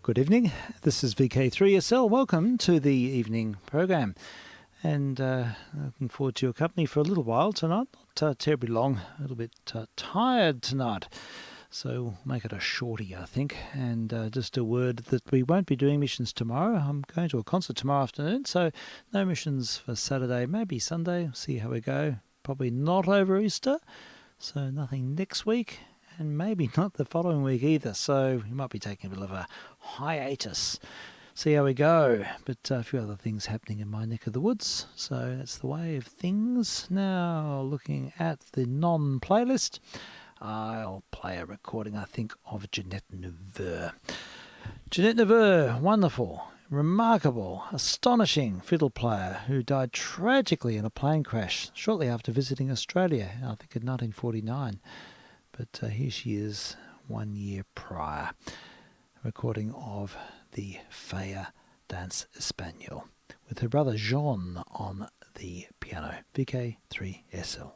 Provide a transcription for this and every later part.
Good evening. This is vk3sl. Welcome to the evening program. And looking forward to your company for a little while tonight. Not terribly long, a little bit tired tonight. So we'll make it a shorty, I think. And just a word that we won't be doing missions tomorrow. I'm going to a concert tomorrow afternoon, so no missions for Saturday, maybe Sunday. We'll see how we go. Probably not over Easter, so nothing next week. And maybe not the following week either, so we might be taking a bit of a hiatus. See how we go. But a few other things happening in my neck of the woods, so that's the way of things. Now, looking at the non-playlist, I'll play a recording, I think, of Jeanette Neveu. Jeanette Neveu, wonderful, remarkable, astonishing fiddle player who died tragically in a plane crash shortly after visiting Australia, I think in 1949. But here she is 1 year prior, a recording of the Faya Dance Espagnole with her brother Jean on the piano. vk3sl.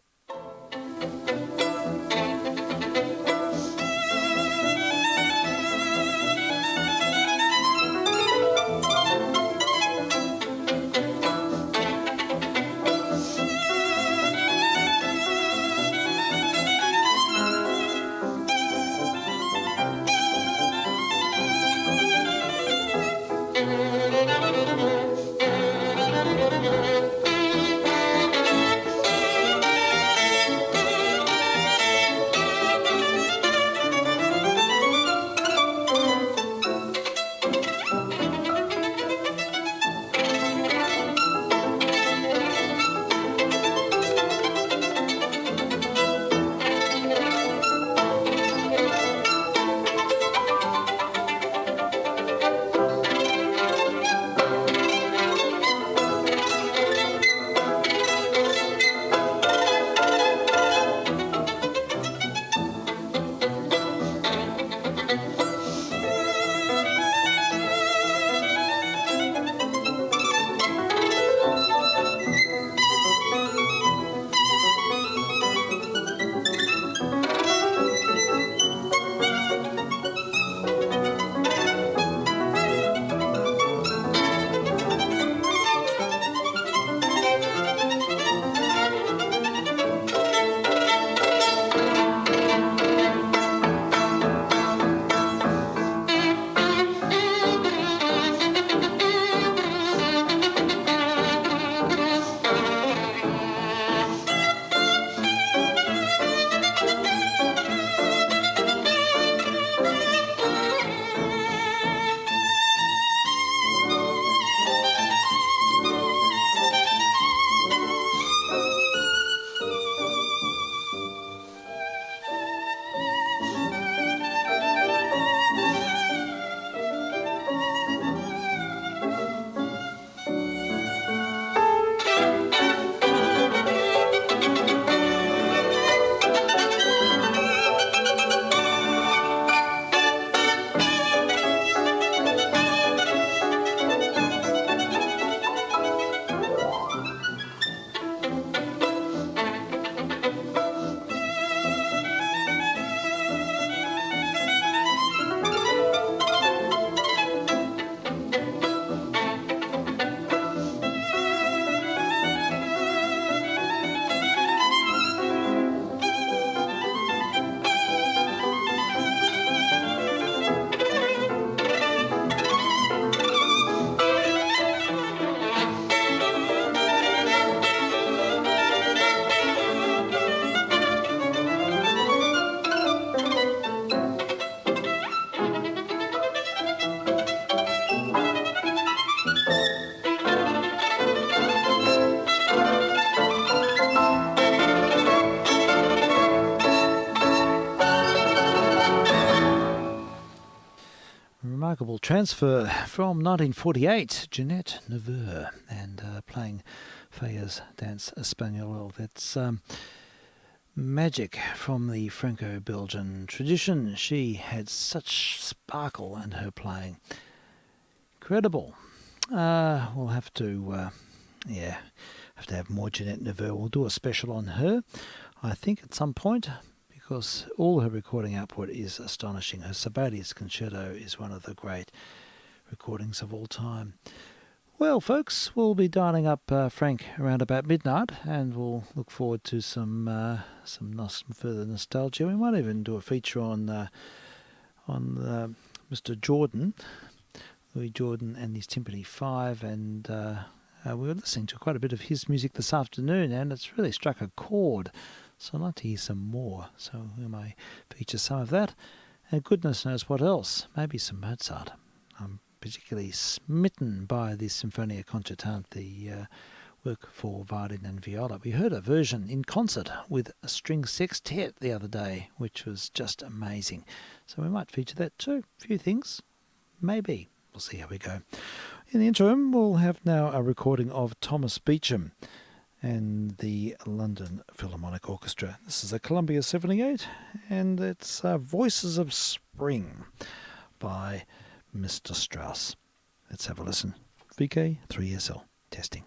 Remarkable transfer from 1948, Jeanette Neveu, and playing Faya's Dance Espagnole. That's magic from the Franco-Belgian tradition. She had such sparkle in her playing. Incredible. We'll have to have more Jeanette Neveu. We'll do a special on her, I think, at some point, because all her recording output is astonishing. Her Sibelius Concerto is one of the great recordings of all time. Well, folks, we'll be dialing up Frank around about midnight, and we'll look forward to some further nostalgia. We might even do a feature on Mr. Jordan, Louis Jordan, and his Timpani 5, and we were listening to quite a bit of his music this afternoon, and it's really struck a chord. So I'd like to hear some more. So we may feature some of that, and goodness knows what else. Maybe some Mozart. I'm particularly smitten by the Sinfonia Concertante, the work for violin and viola. We heard a version in concert with a string sextet the other day, which was just amazing. So we might feature that too. A few things, maybe. We'll see how we go. In the interim, we'll have now a recording of Thomas Beecham and the London Philharmonic Orchestra. This is a Columbia 78, and it's Voices of Spring by Mr. Strauss. Let's have a listen. vk3sl testing.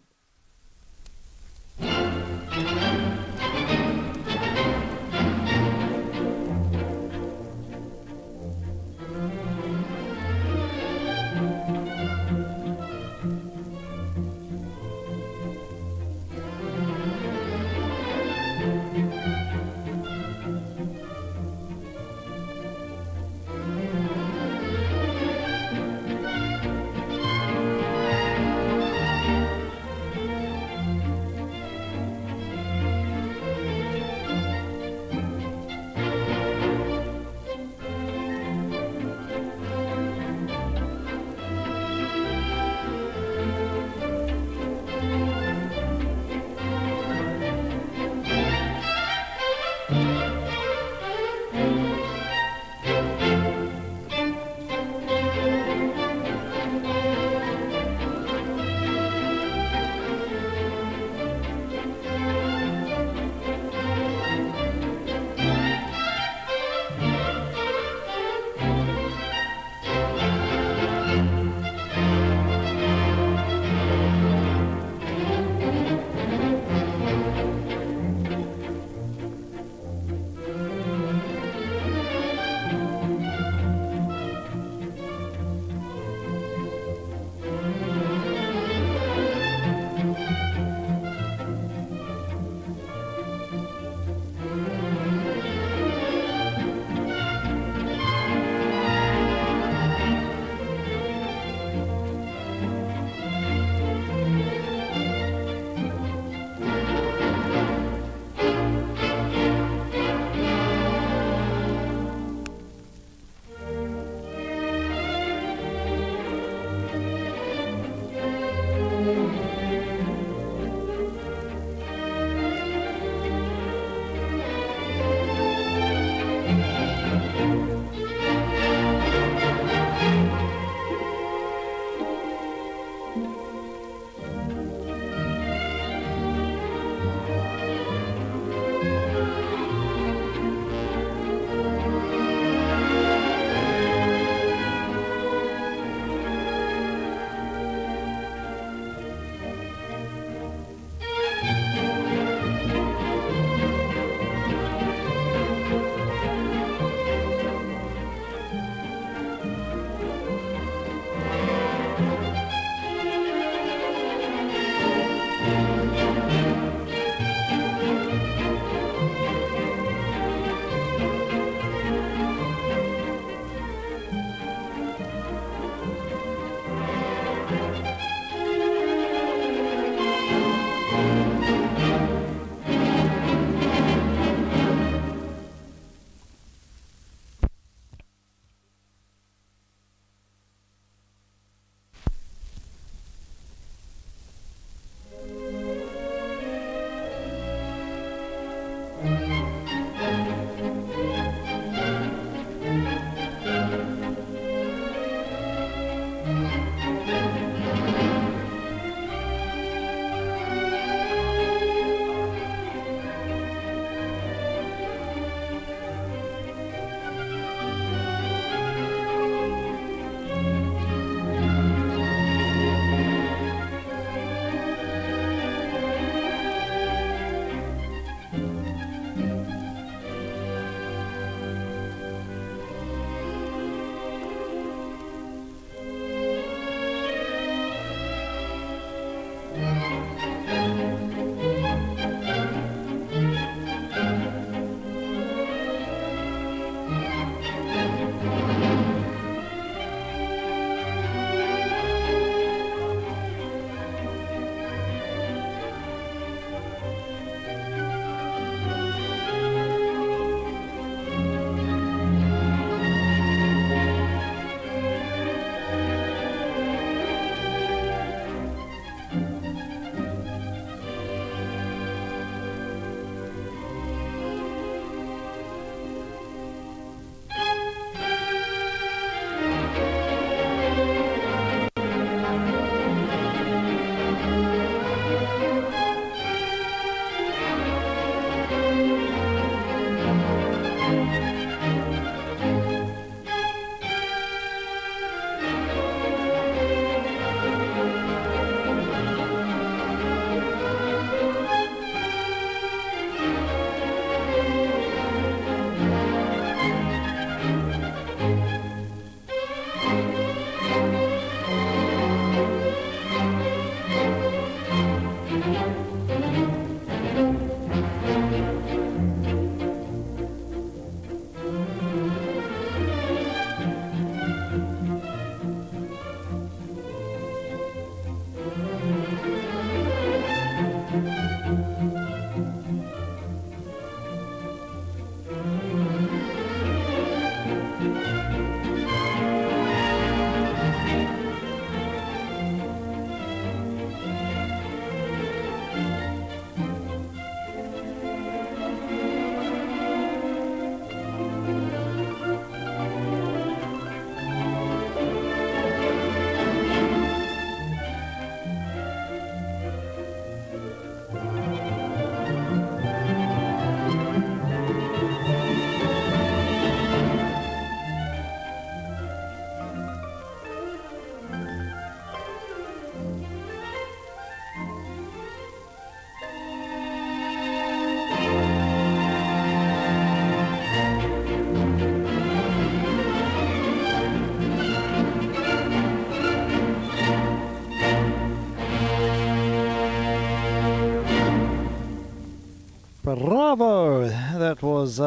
was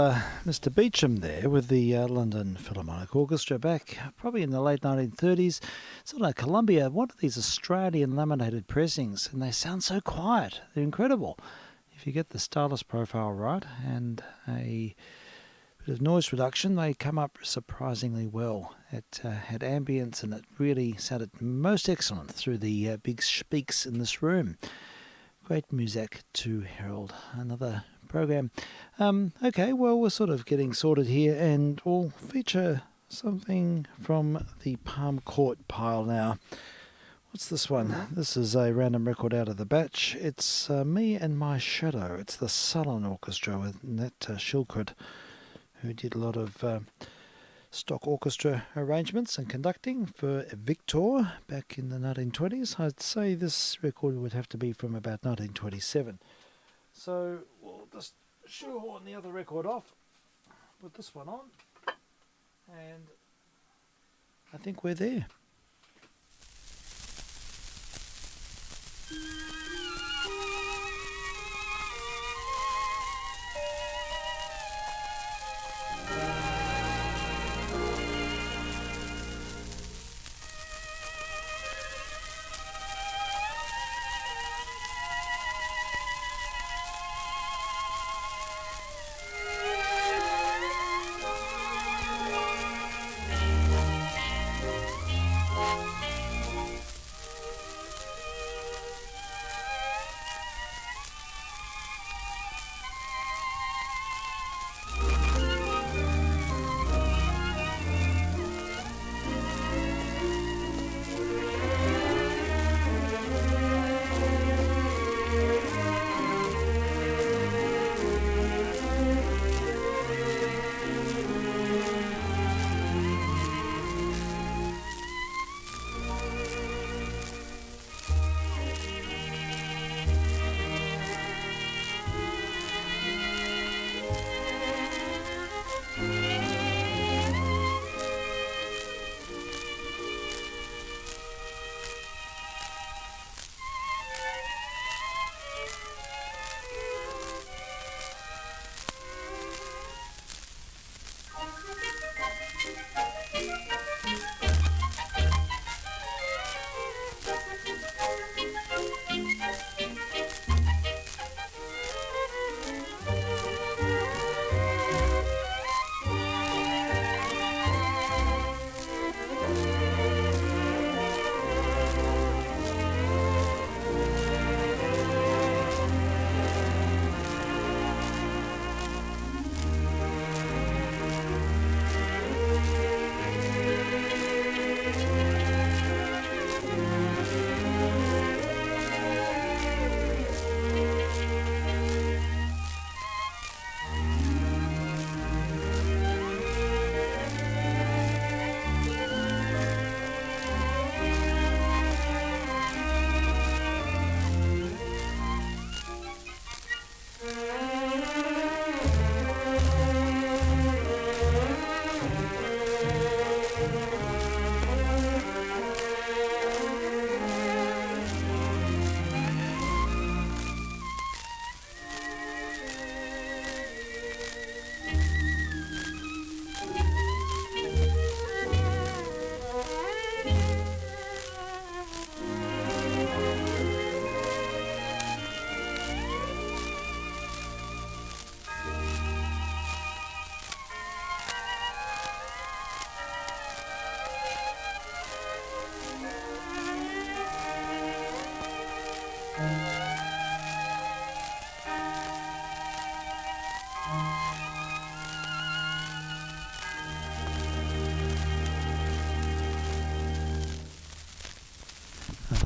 Mr. Beecham there with the London Philharmonic Orchestra back probably in the late 1930s. It's on a Columbia, one of these Australian laminated pressings, and they sound so quiet. They're incredible. If you get the stylus profile right and a bit of noise reduction, they come up surprisingly well. It had ambience and it really sounded most excellent through the big speaks in this room. Great music to herald another program. Okay, well, we're sort of getting sorted here, and we'll feature something from the Palm Court pile now. What's this one? This is a random record out of the batch. It's Me and My Shadow. It's the Salon Orchestra with Nat Shilkert, who did a lot of stock orchestra arrangements and conducting for Victor back in the 1920s. I'd say this record would have to be from about 1927. So we'll just shoehorn the other record off, put this one on, and I think we're there.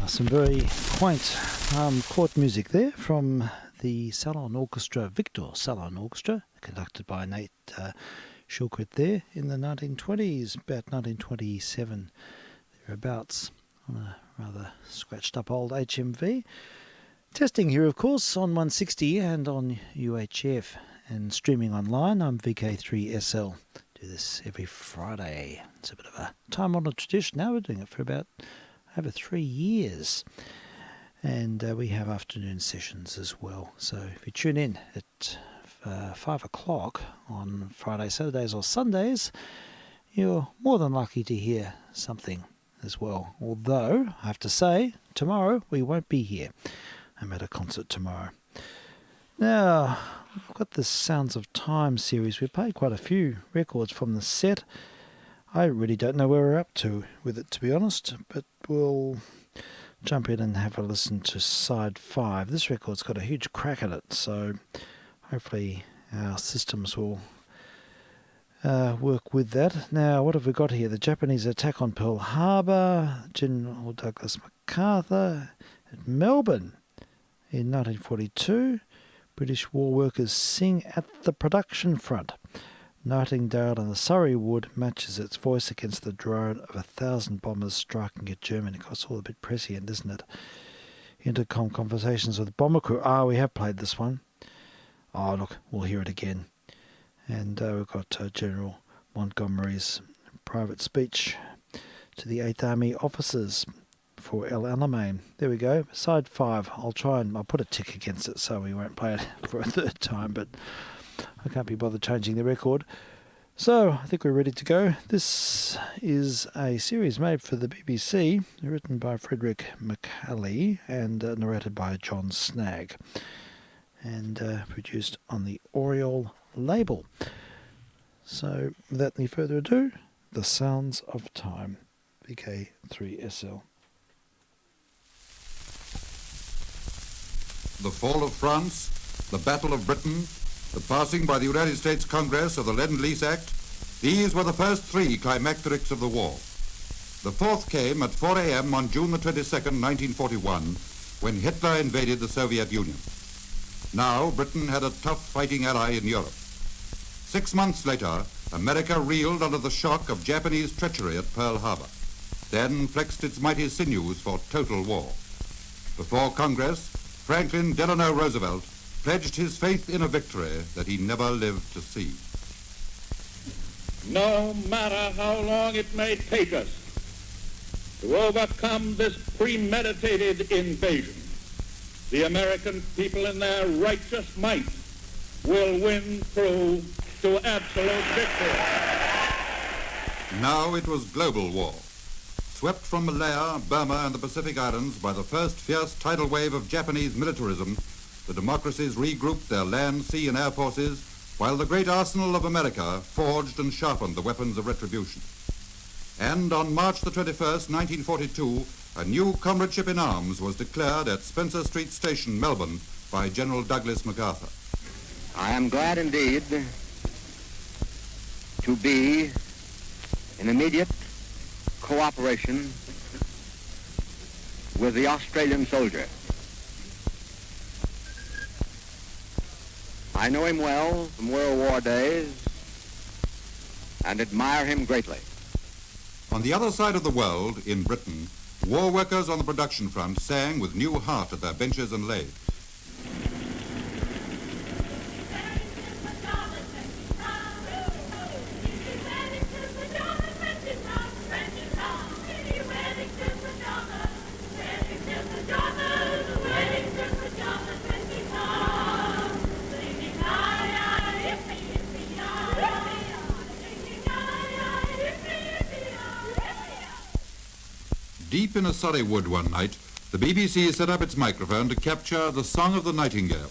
Some very quaint court music there from the Salon Orchestra, Victor Salon Orchestra, conducted by Nate Shilkert there in the 1920s, about 1927 thereabouts, on a rather scratched up old HMV. Testing here, of course, on 160 and on UHF, and streaming online. I'm vk3sl. Do this every Friday. It's a bit of a time-honoured tradition now. We're doing it for about over 3 years, and we have afternoon sessions as well. So if you tune in at 5 o'clock on Fridays, Saturdays or Sundays, you're more than likely to hear something as well. Although, I have to say, tomorrow we won't be here. I'm at a concert tomorrow. Now, I've got this Sounds of Time series. We played quite a few records from the set. I really don't know where we're up to with it, to be honest, but we'll jump in and have a listen to side 5. This record's got a huge crack at it, so hopefully our systems will work with that. Now, what have we got here? The Japanese attack on Pearl Harbor, General Douglas MacArthur at Melbourne in 1942. British war workers sing at the production front. Nightingale and the Surrey Wood matches its voice against the drone of 1,000 bombers striking at Germany. It's all a bit prescient, isn't it? Intercom conversations with bomber crew. We have played this one. Look, we'll hear it again. And we've got General Montgomery's private speech to the 8th Army officers for El Alamein. There we go. Side 5. I'll put a tick against it so we won't play it for a third time, but I can't be bothered changing the record. So, I think we're ready to go. This is a series made for the BBC, written by Frederick McCalley and narrated by John Snagg, and produced on the Oriole label. So, without any further ado, The Sounds of Time, vk3sl. The fall of France, the Battle of Britain, the passing by the United States Congress of the Lend-Lease Act, these were the first 3 climacterics of the war. The 4th came at 4 a.m. on June the 22nd, 1941, when Hitler invaded the Soviet Union. Now, Britain had a tough fighting ally in Europe. 6 months later, America reeled under the shock of Japanese treachery at Pearl Harbor, then flexed its mighty sinews for total war. Before Congress, Franklin Delano Roosevelt pledged his faith in a victory that he never lived to see. No matter how long it may take us to overcome this premeditated invasion, the American people in their righteous might will win through to absolute victory. Now it was global war. Swept from Malaya, Burma, and the Pacific Islands by the first fierce tidal wave of Japanese militarism, the democracies regrouped their land, sea, and air forces, while the great arsenal of America forged and sharpened the weapons of retribution. And on March the 21st, 1942, a new comradeship in arms was declared at Spencer Street Station, Melbourne, by General Douglas MacArthur. I am glad indeed to be in immediate cooperation with the Australian soldier. I know him well from World War days and admire him greatly. On the other side of the world, in Britain, war workers on the production front sang with new heart at their benches and lathes. Deep in a Surrey wood one night, the BBC set up its microphone to capture the song of the nightingale.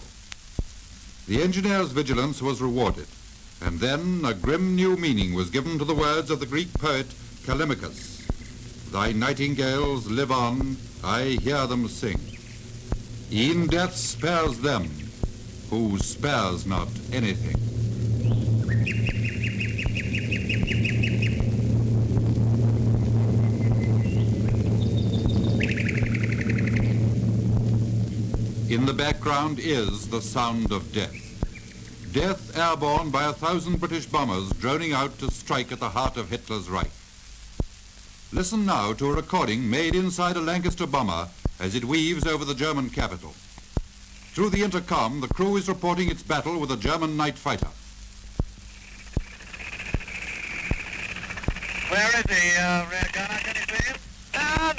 The engineer's vigilance was rewarded, and then a grim new meaning was given to the words of the Greek poet Callimachus. Thy nightingales live on, I hear them sing. E'en death spares them, who spares not anything. In the background is the sound of death. Death airborne by 1,000 British bombers droning out to strike at the heart of Hitler's Reich. Listen now to a recording made inside a Lancaster bomber as it weaves over the German capital. Through the intercom, the crew is reporting its battle with a German night fighter. Where is he, Red Gunner? Can you see him? Down!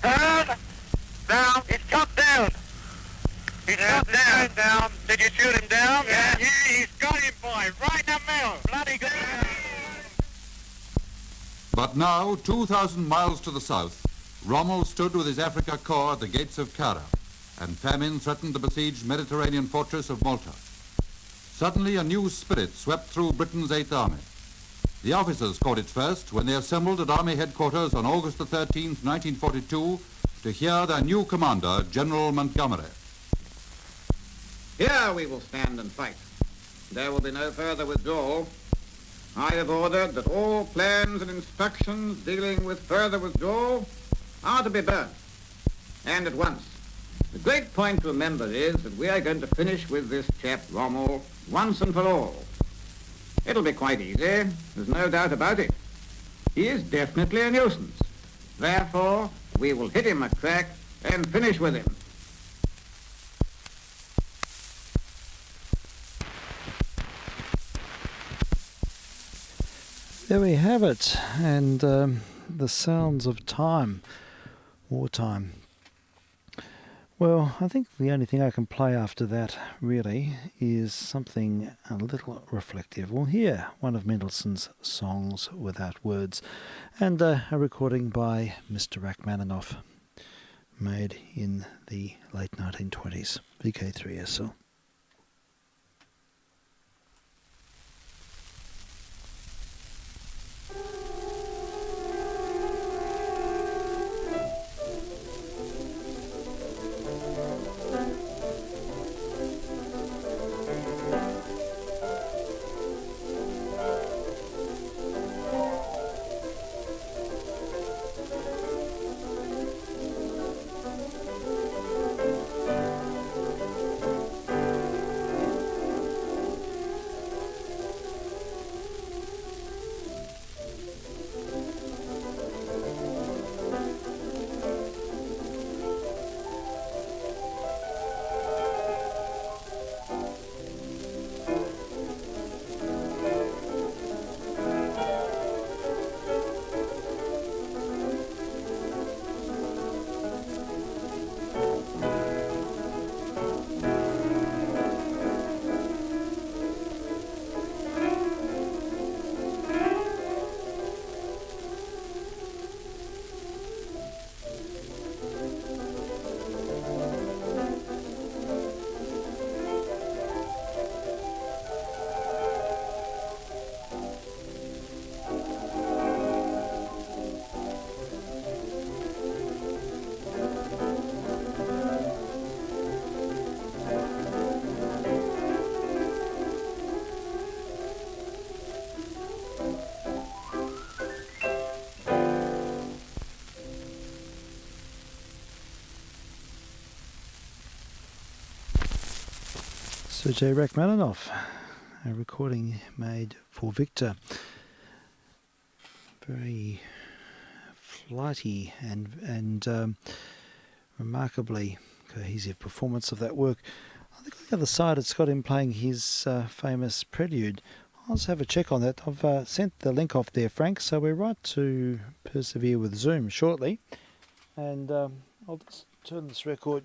Down! Down! It's shot down! He's shot down. Did you shoot him down? Yeah, he's got him, boy. Right in the middle. Bloody good. But now, 2,000 miles to the south, Rommel stood with his Africa Corps at the gates of Cara, and famine threatened the besieged Mediterranean fortress of Malta. Suddenly, a new spirit swept through Britain's Eighth Army. The officers caught it first when they assembled at Army headquarters on August the 13th, 1942, to hear their new commander, General Montgomery. Here we will stand and fight. There will be no further withdrawal. I have ordered that all plans and instructions dealing with further withdrawal are to be burnt, and at once. The great point to remember is that we are going to finish with this chap Rommel once and for all. It'll be quite easy, there's no doubt about it. He is definitely a nuisance. Therefore, we will hit him a crack and finish with him. There we have it, and the sounds of time, wartime. Well, I think the only thing I can play after that, really, is something a little reflective. We'll hear one of Mendelssohn's songs without words, and a recording by Mr. Rachmaninoff, made in the late 1920s, vk3sl. Sergei Rachmaninoff, a recording made for Victor. Very flighty and remarkably cohesive performance of that work. I think on the other side it's got him playing his famous prelude. I'll just have a check on that. I've sent the link off there, Frank, so we're right to persevere with Zoom shortly. And I'll just turn this record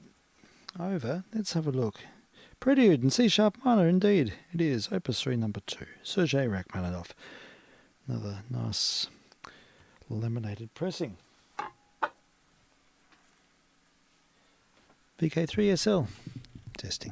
over. Let's have a look. Prelude in C-sharp minor, indeed. It is, Opus 3, number 2. Sergei Rachmaninoff. Another nice laminated pressing. vk3sl. Testing.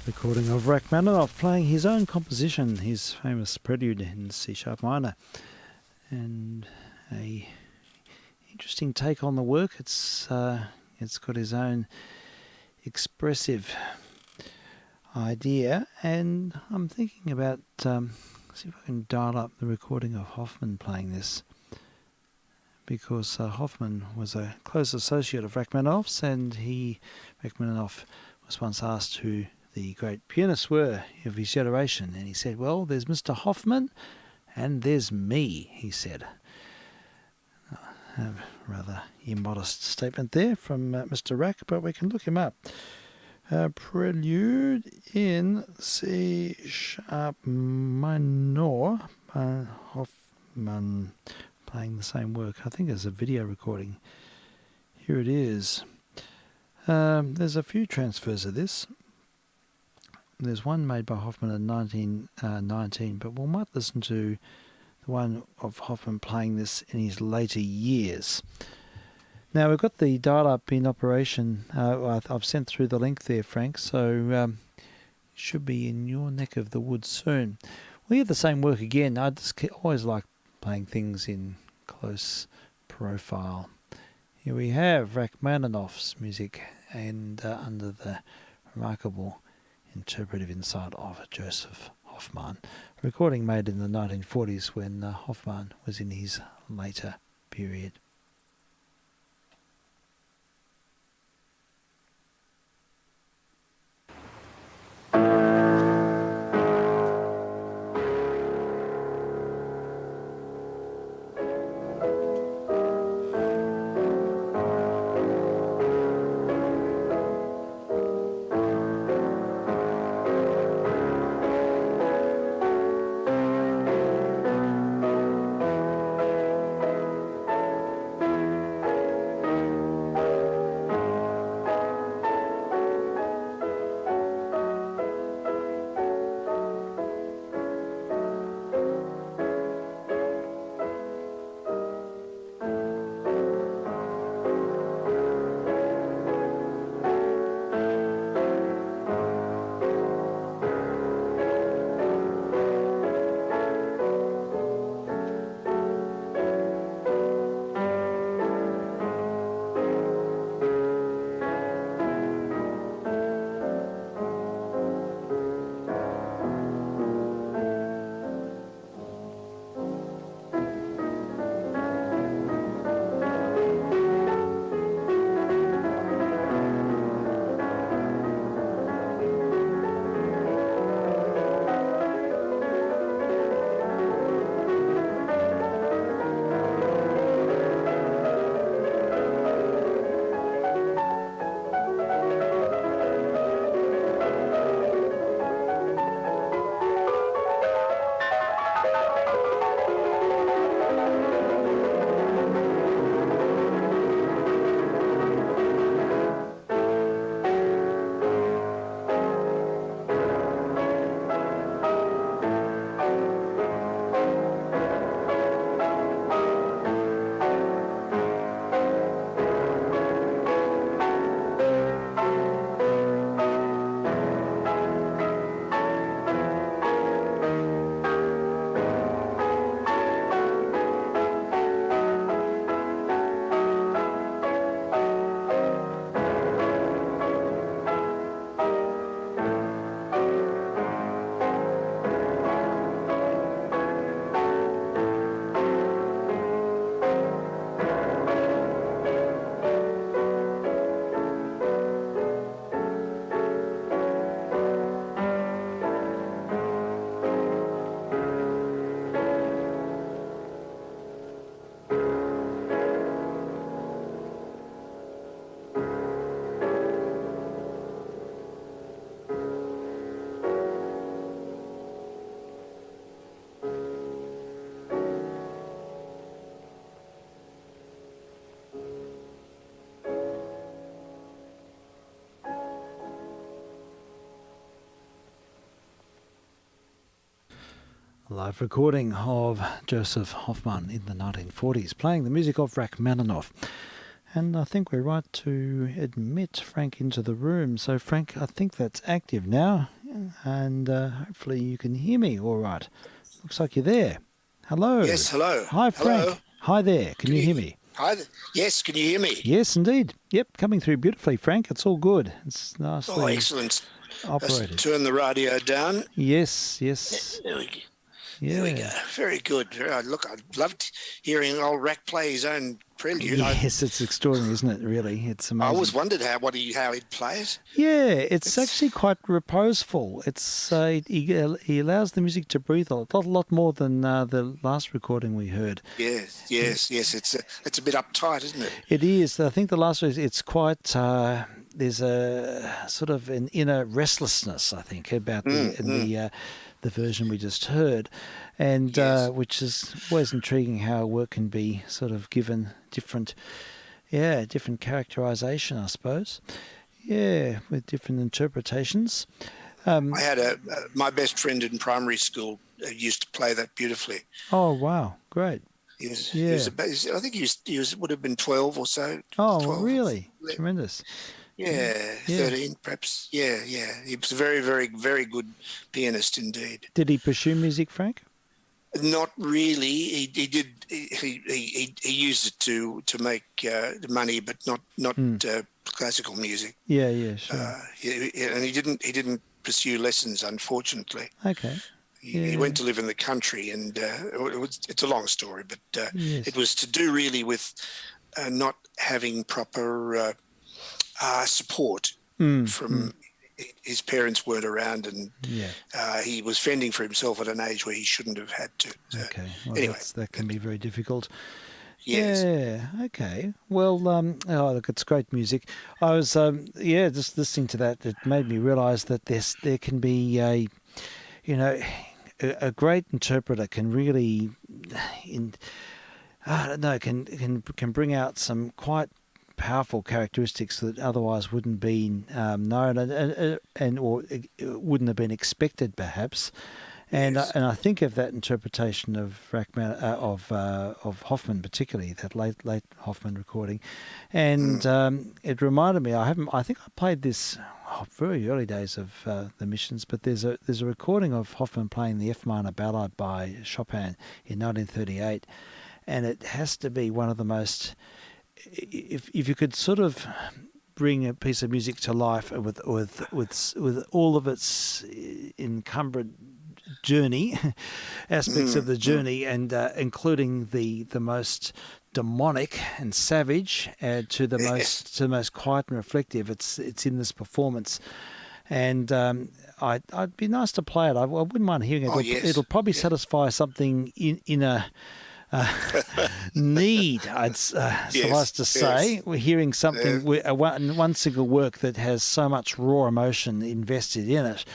Recording of Rachmaninoff playing his own composition, his famous prelude in C-sharp minor, and a interesting take on the work. It's got his own expressive idea, and I'm thinking about see if I can dial up the recording of Hoffman playing this, because Hoffman was a close associate of Rachmaninoff's, and Rachmaninoff was once asked who the great pianists were of his generation, and he said, well, there's Mr. Hoffman and there's me, he said. A rather immodest statement there from Mr. Rach, but we can look him up. Prelude in C-sharp minor, Hoffman playing the same work. I think there's a video recording. Here it is. There's a few transfers of this. There's one made by Hoffman in 1919, but we might listen to the one of Hoffman playing this in his later years. Now, we've got the dial-up in operation. I've sent through the link there, Frank, so it should be in your neck of the woods soon. We have the same work again. I just always like playing things in close profile. Here we have Rachmaninoff's music, and under the remarkable interpretive insight of Joseph Hoffman. A recording made in the 1940s when Hoffman was in his later period. A live recording of Joseph Hoffman in the 1940s, playing the music of Rachmaninoff. And I think we're right to admit Frank into the room. So Frank, I think that's active now. and hopefully you can hear me all right. Looks like you're there. Hello. Yes, hello. Hi, Frank. Hello. Hi there. Can you hear me? Hi. Yes, can you hear me? Yes, indeed. Yep, coming through beautifully, Frank. It's all good. It's nicely Oh, excellent. operated. Let's turn the radio down. Yes. There we go. Yeah. There we go. Very good. Look, I loved hearing old Rack play his own prelude. Yes, it's extraordinary, isn't it, really? It's amazing. I always wondered how he'd play it. Yeah, it's actually quite reposeful. It's he allows the music to breathe a lot more than the last recording we heard. Yes. It's a bit uptight, isn't it? It is. I think the last one, it's quite. There's a sort of an inner restlessness, I think, about the version we just heard, and Yes. which is always intriguing how work can be sort of given different characterization, I suppose. Yeah, with different interpretations. I had my best friend in primary school used to play that beautifully. Oh wow, great. He was, Yeah. I think he would have been 12 or so. Oh 12. really? Tremendous. Yeah, Yeah. 13 perhaps. Yeah. He was a very, very, very good pianist indeed. Did he pursue music, Frank? Not really. He did. He used it to make money, but not classical music. Yeah, sure. And he didn't pursue lessons, unfortunately. Okay. He Yeah. went to live in the country, and it's a long story, but Yes. it was to do really with not having proper support from his parents weren't around, and Yeah. he was fending for himself at an age where he shouldn't have had to. So, Okay. Well, anyway, that can be very difficult. yes. Yeah. Okay. Well, look, it's great music. I was, just listening to that. It made me realise that there can be a great interpreter can really, can bring out some quite powerful characteristics that otherwise wouldn't be known or wouldn't have been expected, perhaps. And Yes. I think of that interpretation of of Hoffman, particularly that late Hoffman recording, and it reminded me. I think I played this very early days of the Missions, but there's a recording of Hoffman playing the F minor ballad by Chopin in 1938, and it has to be one of the most. If you could sort of bring a piece of music to life with all of its encumbered journey aspects of the journey, and including the most demonic and savage to the most quiet and reflective, it's in this performance. And I'd be nice to play it. I wouldn't mind hearing it. Oh, yes. It'll probably satisfy something in a need, I'd suffice to say. We're hearing something, one single work that has so much raw emotion invested in it,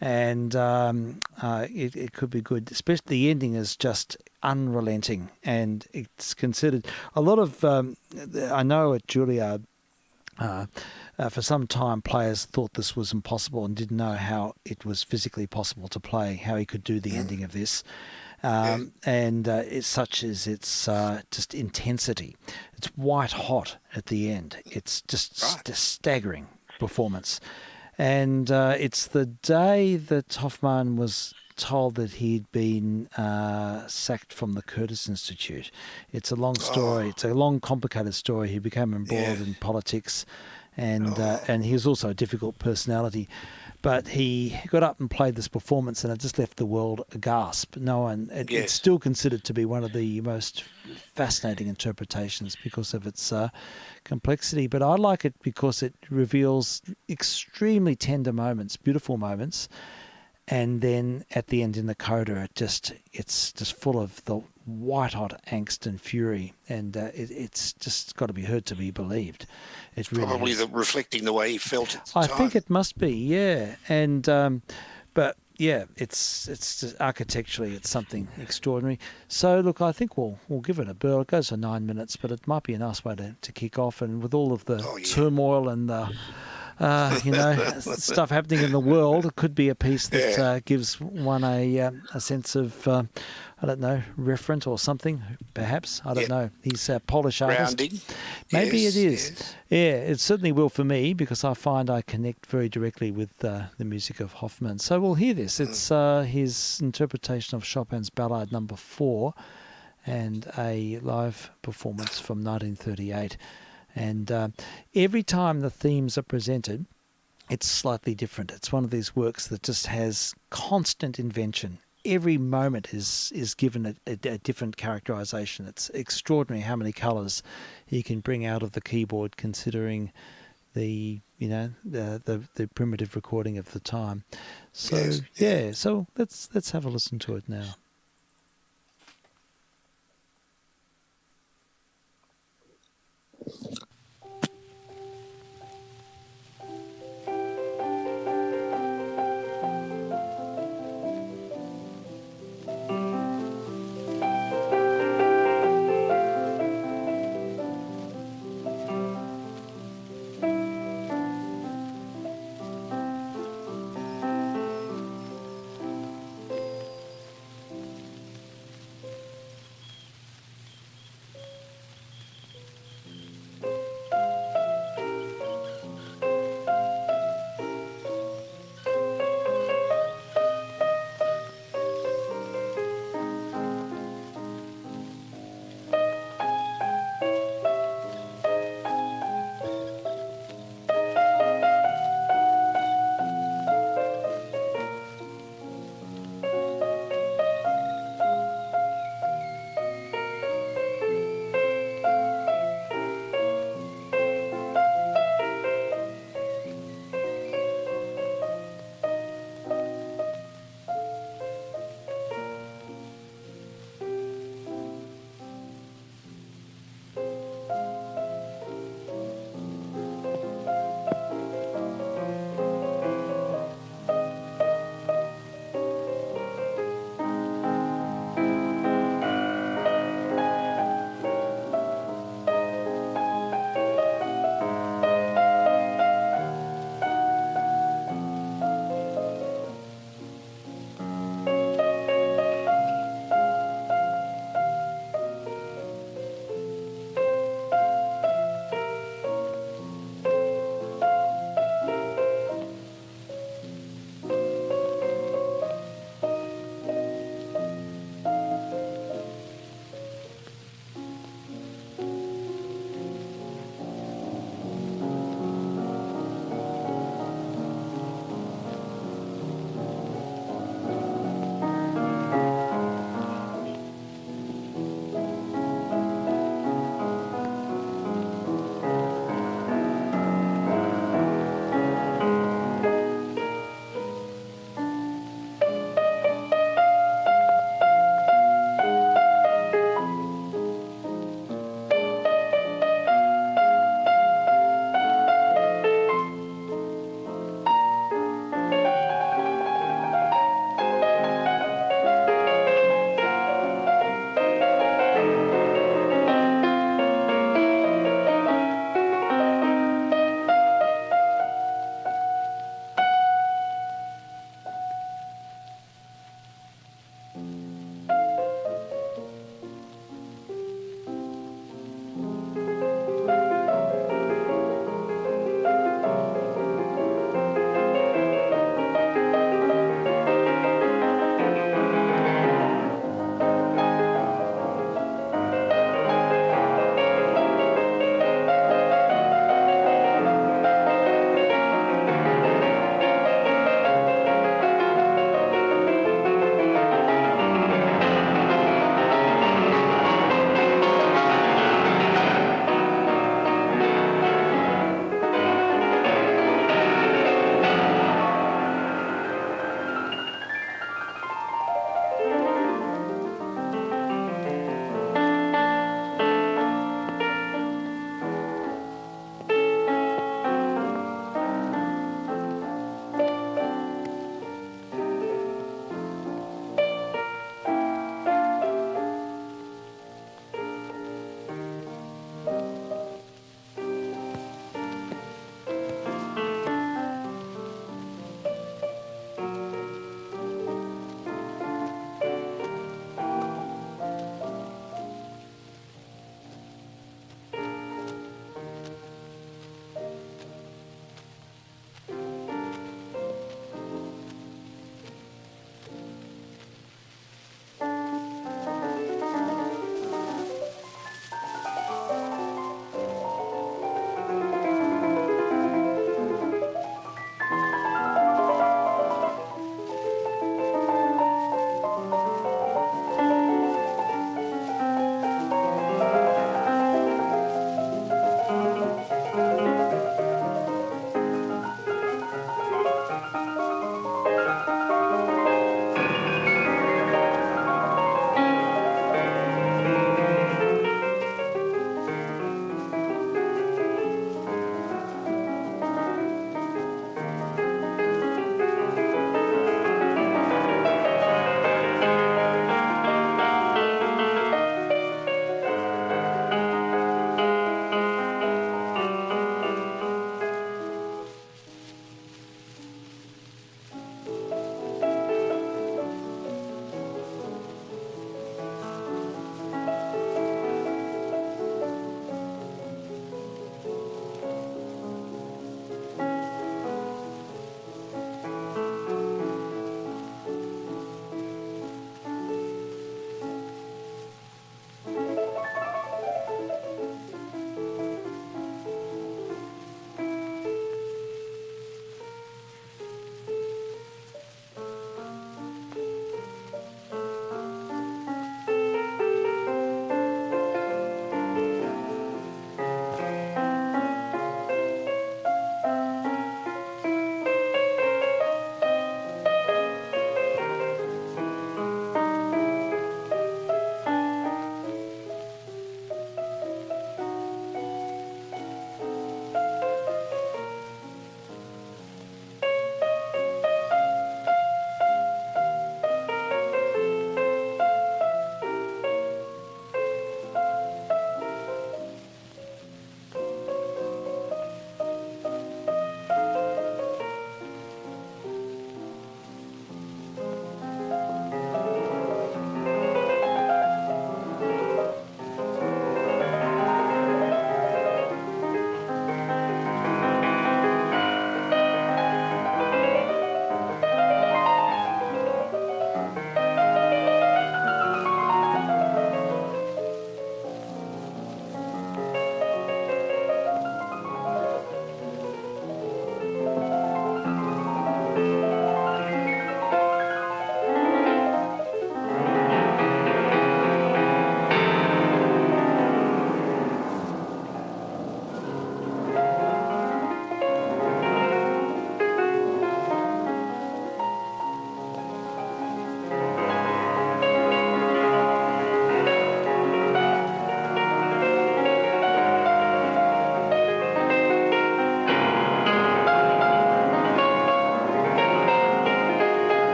and it could be good. Especially the ending is just unrelenting, and it's considered a lot of. I know at Juilliard, for some time, players thought this was impossible and didn't know how it was physically possible to play, how he could do the ending of this. And it's such as its just intensity. It's white hot at the end. It's just staggering performance. And it's the day that Hoffman was told that he'd been sacked from the Curtis Institute. It's a long story. It's a long, complicated story. He became embroiled in politics, and he was also a difficult personality. But he got up and played this performance, and it just left the world aghast. It's still considered to be one of the most fascinating interpretations because of its complexity. But I like it because it reveals extremely tender moments, beautiful moments, and then at the end in the coda, it's just full of the white hot angst and fury, and it's just got to be heard to be believed. It really Probably is. reflecting the way he felt at the I time. think it must be, yeah. And but yeah, it's just architecturally it's something extraordinary. So look, I think we'll give it a burl. It goes for 9 minutes, but it might be a nice way to kick off. And with all of the turmoil and the stuff happening in the world. It could be a piece that gives one a sense of, I don't know, reference or something, perhaps. I don't know. He's a Polish artist. Grounding. Maybe Yes, it is. yes. Yeah, it certainly will for me, because I find I connect very directly with the music of Hoffman. So we'll hear this. It's his interpretation of Chopin's Ballade No. 4, and a live performance from 1938. And every time the themes are presented, it's slightly different. It's one of these works that just has constant invention. Every moment is given a different characterization. It's extraordinary how many colours he can bring out of the keyboard, considering the primitive recording of the time. So Yes. so let's have a listen to it now.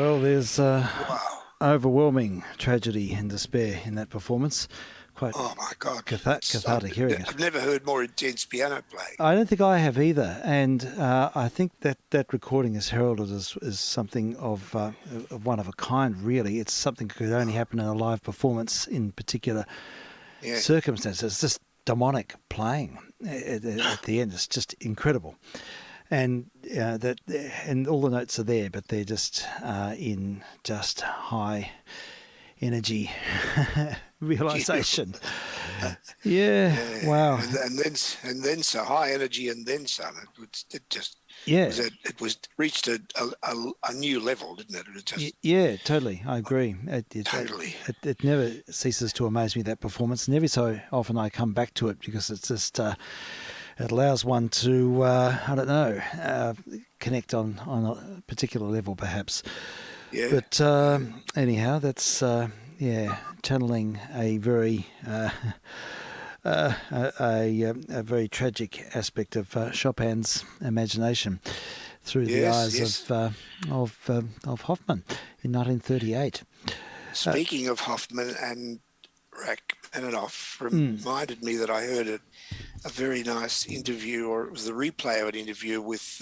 Well, there's Wow. overwhelming tragedy and despair in that performance. Quite Oh my God. cathartic hearing it. I've never heard more intense piano playing. I don't think I have either, and I think that recording is heralded as something of one of a kind. Really, it's something that could only happen in a live performance in particular Yeah. circumstances. It's just demonic playing at the end. It's just incredible, and and all the notes are there, but they're just in just high energy realization. Yeah. Wow. And then so high energy, and then some. It was reached a new level, didn't it? It just, Yeah, totally. I agree. Totally. It never ceases to amaze me, that performance. And every so often I come back to it because it's just it allows one to I don't know, connect on a particular level perhaps. Yeah. But anyhow, that's channeling a very a very tragic aspect of Chopin's imagination through the eyes of Hoffman in 1938. Speaking of Hoffman and Rachmaninoff, reminded me that I heard a very nice interview, or it was the replay of an interview with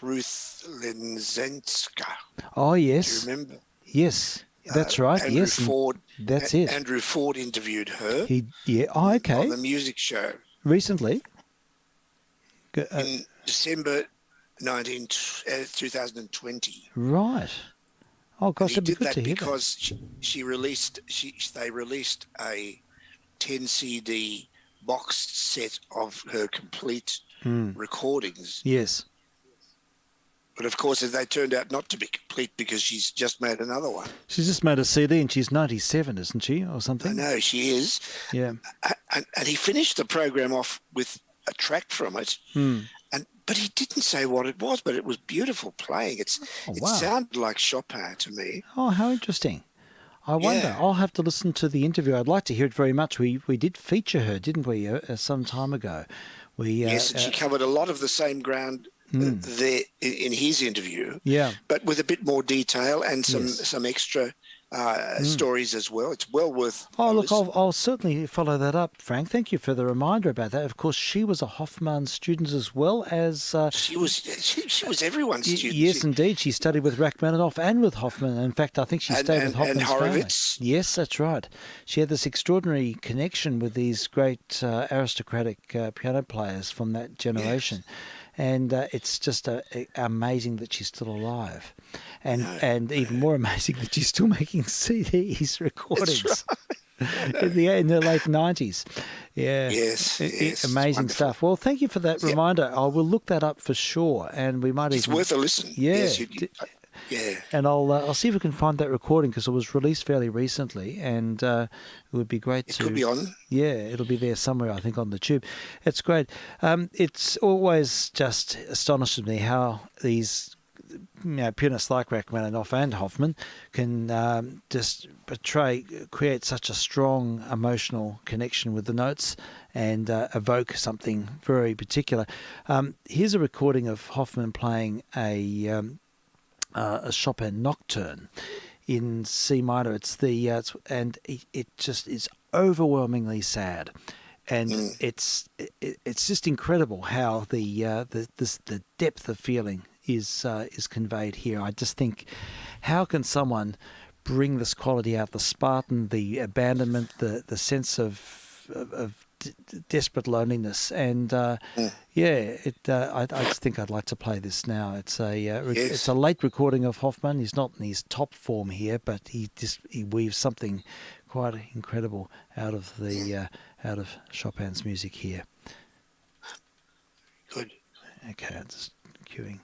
Ruth Lenzenska. Oh yes. Do you remember? Yes. That's right. Andrew yes, Ford. That's it. Andrew Ford interviewed her. Oh, okay. On the music show Recently. In December 2020. Right. Oh gosh, it'd be good to hear that. Because they released a 10 CD boxed set of her complete recordings. Yes. But of course, they turned out not to be complete because she's just made another one. She's just made a CD, and she's 97, isn't she, or something? I know, she is. Yeah. And he finished the program off with a track from it. But he didn't say what it was, but it was beautiful playing. It sounded like Chopin to me. Oh, how interesting. I wonder. Yeah. I'll have to listen to the interview. I'd like to hear it very much. We did feature her, didn't we, some time ago? Yes, and she covered a lot of the same ground there in his interview, but with a bit more detail and some extra stories as well. It's well worth. Oh, look, I'll certainly follow that up, Frank. Thank you for the reminder about that. Of course, she was a Hoffman student as well as she was everyone's student. Yes, indeed, she studied with Rachmaninoff and with Hoffman. In fact, I think she stayed with Hoffman's and Horowitz. Family. Yes, that's right. She had this extraordinary connection with these great aristocratic piano players from that generation. Yes. And it's just amazing that she's still alive, and even more amazing that she's still making CDs recordings in the late 90s. Yeah, yes, amazing stuff. Well, thank you for that reminder. I will look that up for sure, and we might. It's worth a listen. Yeah. Yeah, and I'll see if we can find that recording because it was released fairly recently, and it would be great to. It could be on. Yeah, it'll be there somewhere, I think, on the tube. It's great. It's always just astonishes me how these pianists like Rachmaninoff and Hoffman can just create such a strong emotional connection with the notes and evoke something very particular. Here's a recording of Hoffman playing a Chopin nocturne in C minor. It's it just is overwhelmingly sad, and it's just incredible how the depth of feeling is conveyed here. I just think, how can someone bring this quality out? The Spartan, the abandonment, the sense of desperate loneliness, and I just think I'd like to play this now. It's it's a late recording of Hoffman. He's not in his top form here, but he weaves something quite incredible out of Chopin's music here. Good. Okay, I'm just queuing.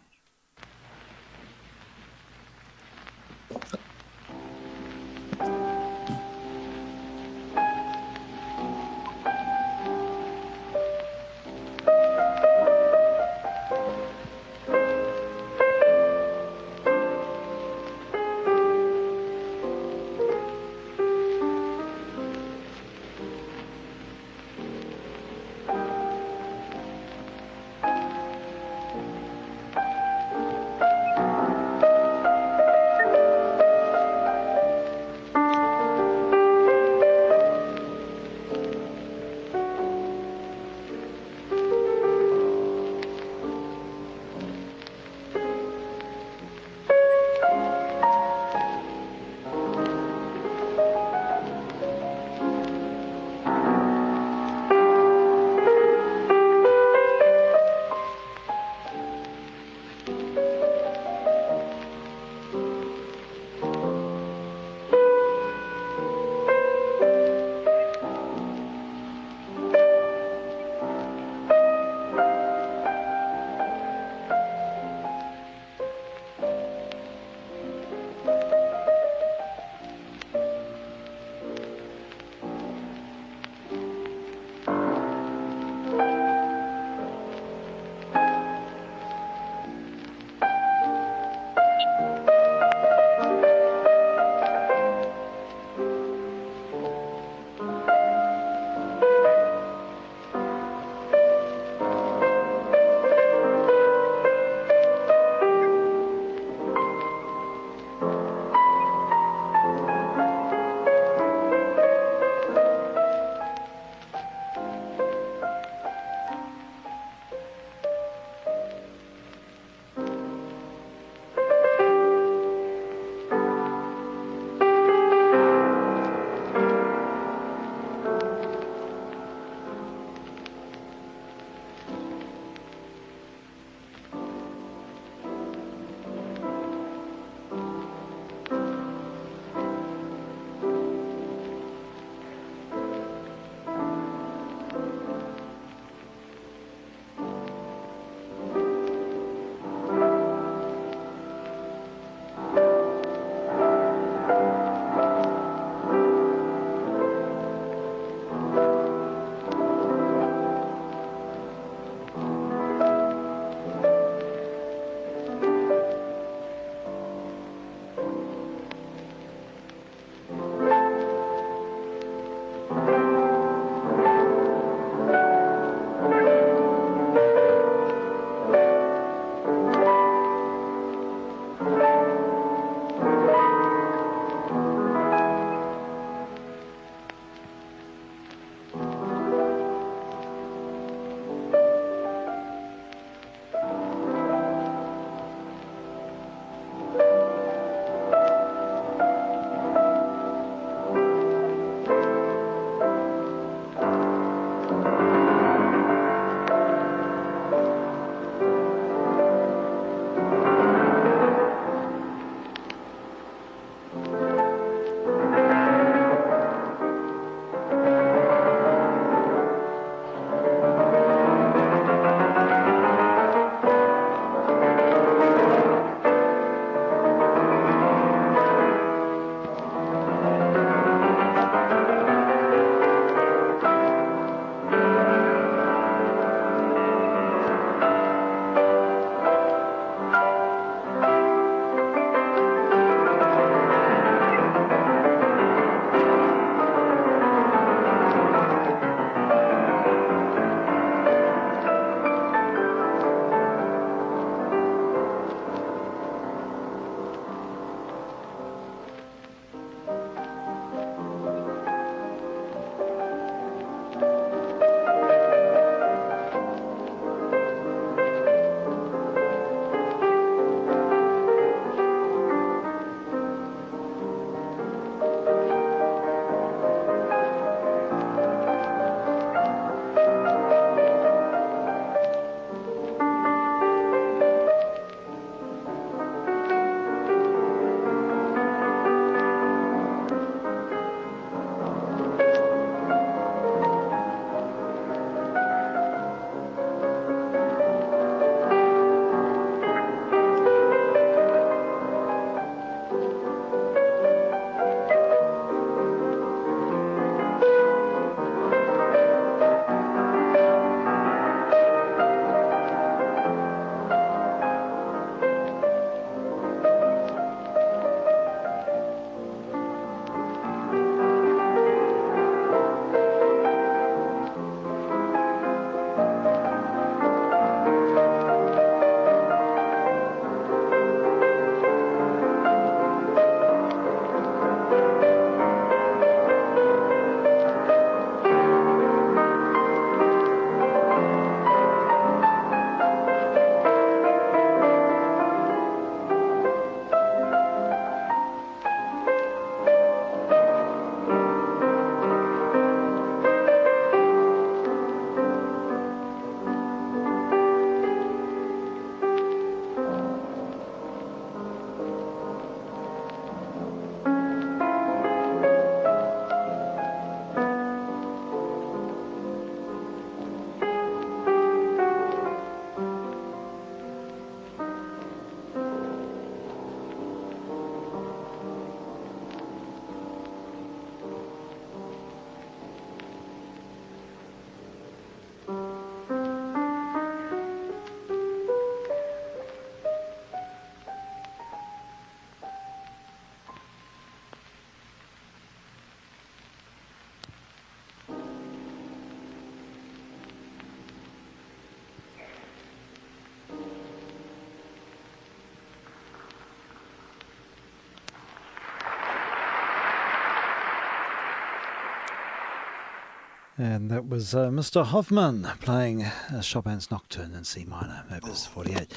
And that was Mr. Hoffman playing Chopin's Nocturne in C minor, Opus 48.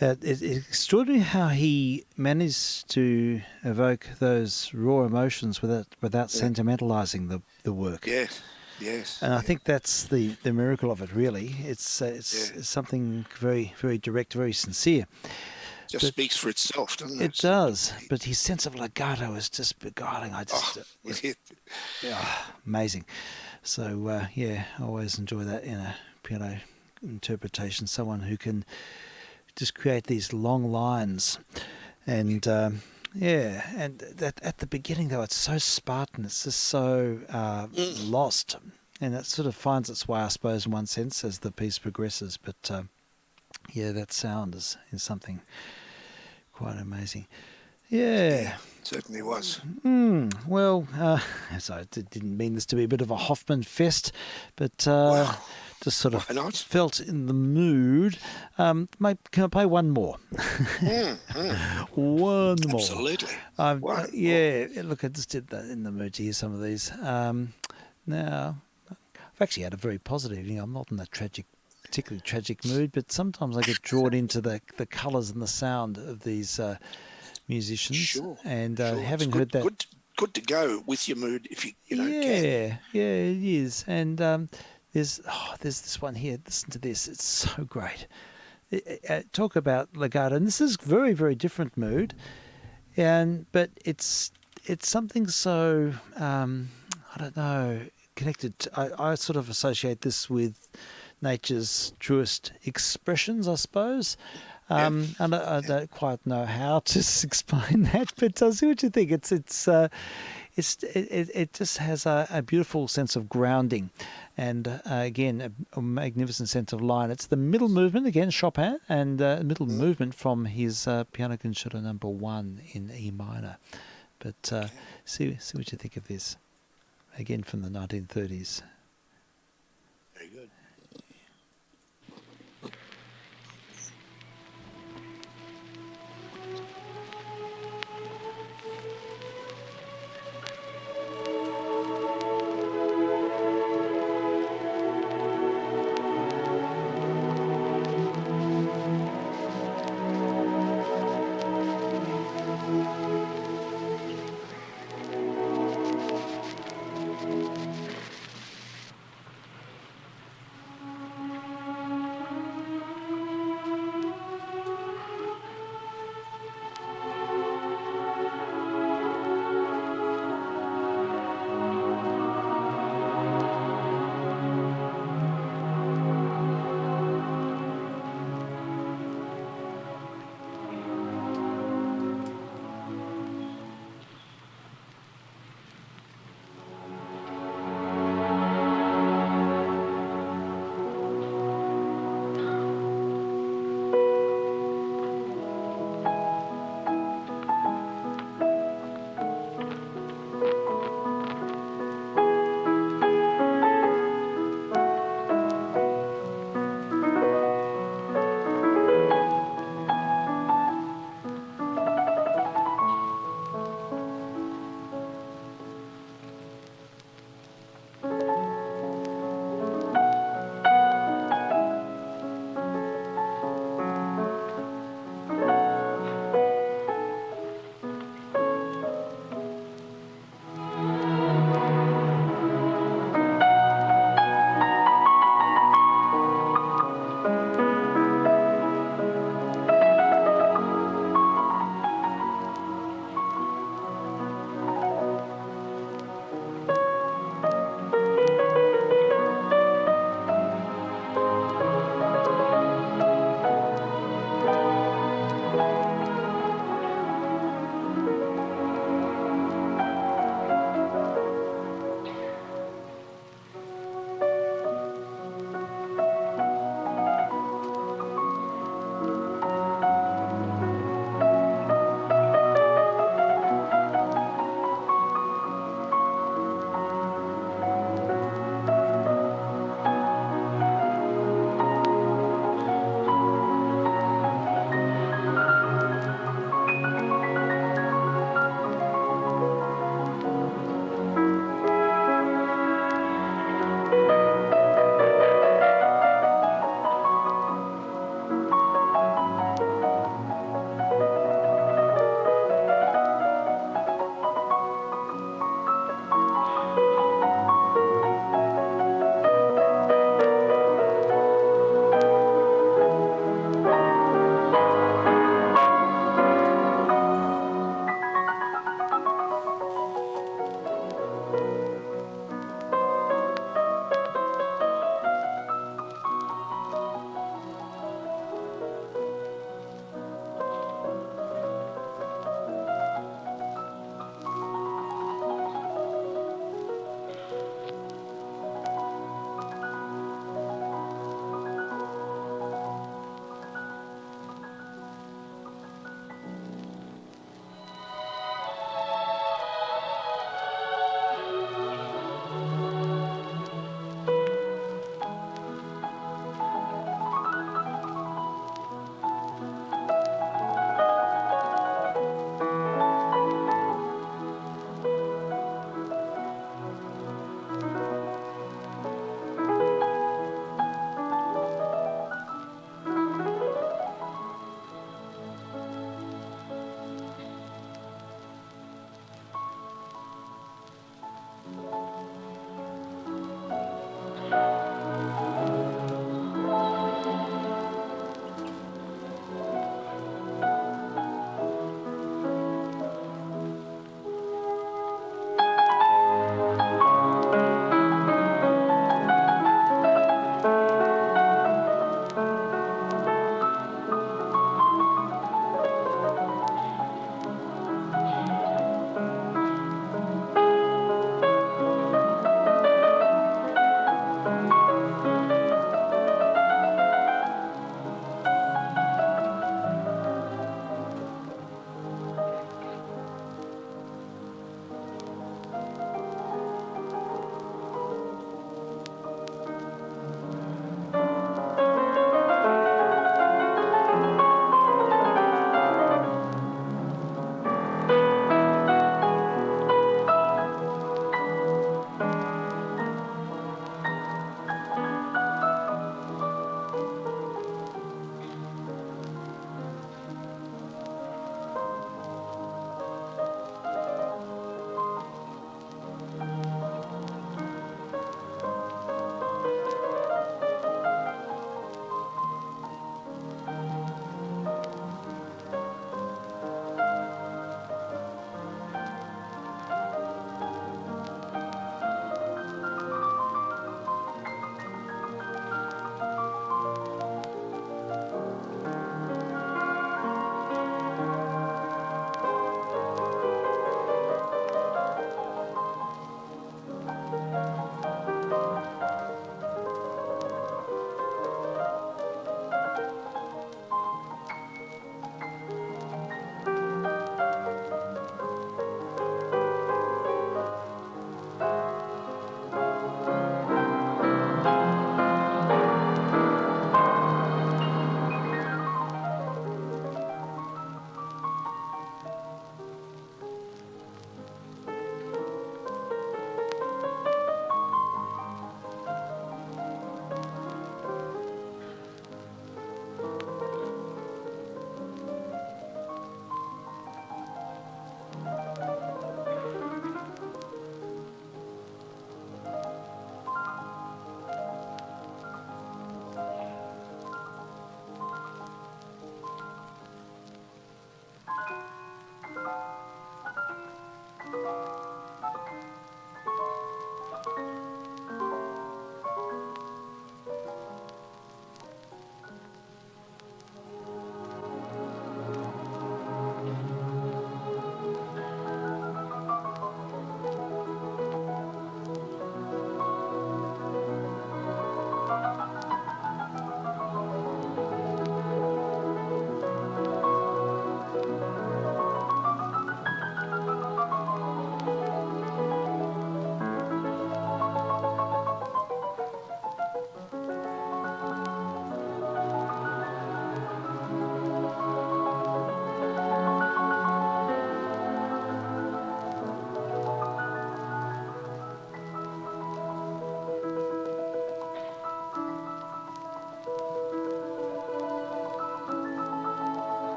It's extraordinary how he managed to evoke those raw emotions without sentimentalizing the work. Yes, yes. And I think that's the miracle of it, really. It's something very, very direct, very sincere. Just speaks for itself, doesn't it? It does, but his sense of legato is just beguiling. Amazing. So, I always enjoy that in a piano interpretation. Someone who can just create these long lines. And, and that at the beginning, though, it's so Spartan. It's just so lost. And it sort of finds its way, I suppose, in one sense, as the piece progresses. But, that sound is something quite amazing. Yeah. Certainly was. Well, so I didn't mean this to be a bit of a Hoffman fest, but just sort of felt in the mood. Can I play one more? One more. Absolutely. Look, I just did that in the mood to hear some of these. Now, I've actually had a very positive evening. I'm not in a particularly tragic mood, but sometimes I get drawn into the colours and the sound of these musicians. Sure. And sure. having heard that, good to go with your mood if you can. Yeah, it is. And there's this one here. Listen to this. It's so great. Talk about legato, and this is very, very different mood. But it's something so I don't know, connected. I sort of associate this with nature's truest expressions, I suppose. And I don't quite know how to explain that, but I'll see what you think. It just has a beautiful sense of grounding, and again a magnificent sense of line. It's the middle movement again, Chopin, and middle movement from his Piano Concerto No. 1 in E minor. But see what you think of this. Again from the 1930s. Very good.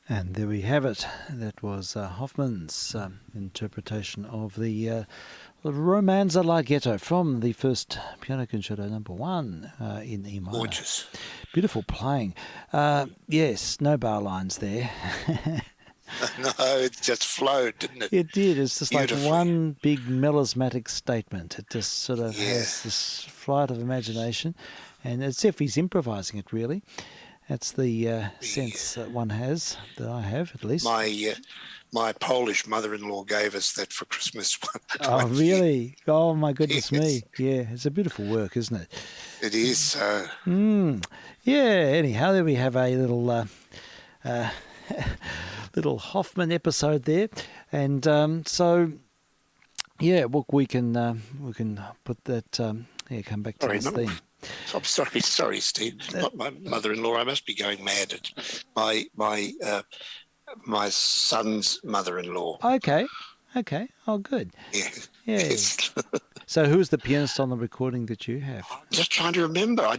And there we have it. That was Hoffman's interpretation of the Romanza Larghetto from the first Piano Concerto No. 1 in E minor. Gorgeous. Beautiful playing. Yes, no bar lines there. No, it just flowed, didn't it? It did. It's just like Beautifully. one big melismatic statement. It just sort of Yeah. has this flight of imagination. And it's if he's improvising it, really. That's the sense that one has, that I have at least. My Polish mother-in-law gave us that for Christmas. Oh, really? Oh, my goodness Yes. me. Yeah, it's a beautiful work, isn't it? It is. Yeah, anyhow, there we have a little little Hoffman episode there. And so, yeah, look, we can put that, come back to this theme. I'm sorry, Steve. Not my mother-in-law. I must be going mad at my son's mother-in-law. Okay. Oh, good. Yeah. Yeah. Yes. So who's the pianist on the recording that you have? I'm just trying to remember. I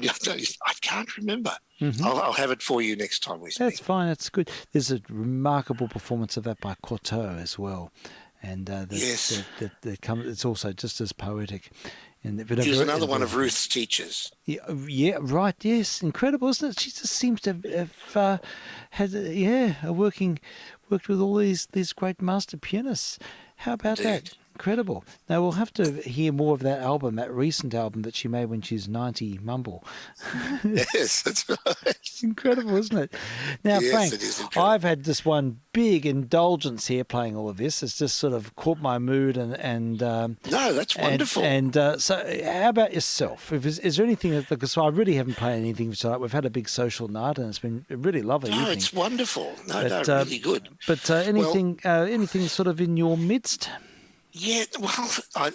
can't remember. Mm-hmm. I'll have it for you next time we speak. That's fine. That's good. There's a remarkable performance of that by Courteau as well. And yes. It's also just as poetic. She's another one of Ruth's teachers. Yeah, right. Yes, incredible, isn't it? She just seems to have worked with all these great master pianists. How about that? Incredible. Now we'll have to hear more of that album, that recent album that she made when she's 90, Mumble. Yes, that's right. Incredible, isn't it? Now, yes, Frank, it is incredible. I've had this one big indulgence here playing all of this. It's just sort of caught my mood and no, that's wonderful. And so how about yourself? Is there anything, because I really haven't played anything tonight. We've had a big social night and it's been a really lovely evening. It's wonderful. Really good. But anything sort of in your midst? Yeah, well, I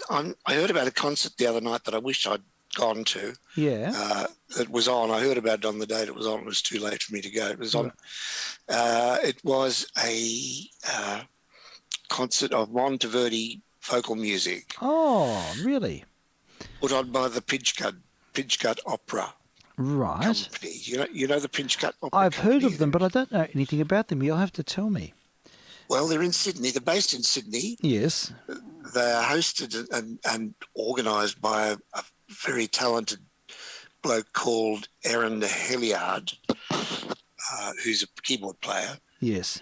heard about a concert the other night that I wish I'd gone to. Yeah. It was on. I heard about it on the date it was on. It was too late for me to go. It was on. It was a concert of Monteverdi vocal music. Oh, really? Put on by the Pinchgut Opera Right. Company. You know the Pinchgut Opera I've Company? heard of them, but I don't know anything about them. You'll have to tell me. Well, they're in Sydney. They're based in Sydney. Yes. They are hosted and organised by a very talented bloke called Aaron Hilliard, who's a keyboard player. Yes.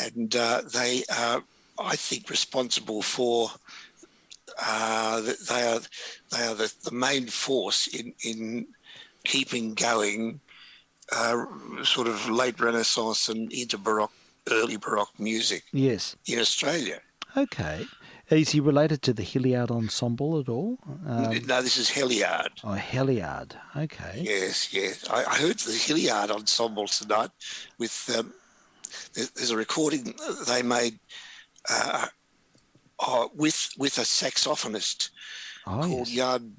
And they are, I think, responsible for. They are the main force in keeping going sort of late Renaissance and into Baroque, early Baroque music. Yes. In Australia. Okay. Is he related to the Hilliard Ensemble at all? No, this is Hilliard. Oh, Hilliard. Okay. Yes. I heard the Hilliard Ensemble tonight with, there's a recording they made with a saxophonist called Jan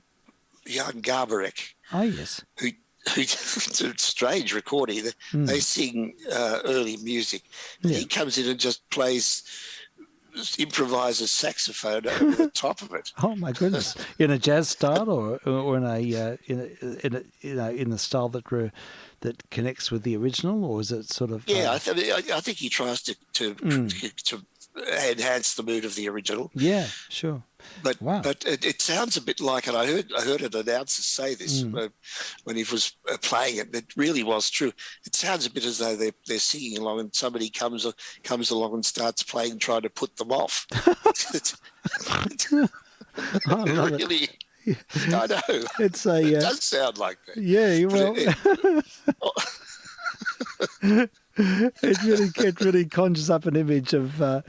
Garbarek. Oh, yes. Who it's a strange recording. They sing early music. Yeah. He comes in and just improvises saxophone over the top of it. Oh my goodness! In a jazz style, or in the style that connects with the original, or is it sort of? Yeah, I think he tries to enhance the mood of the original. Yeah, sure. But it sounds a bit like it. I heard an announcer say this when he was playing it. It really was true. It sounds a bit as though they're singing along, and somebody comes along and starts playing, trying to put them off. I love really, it. I know. It does sound like that. Yeah, well. It really conjures up an image of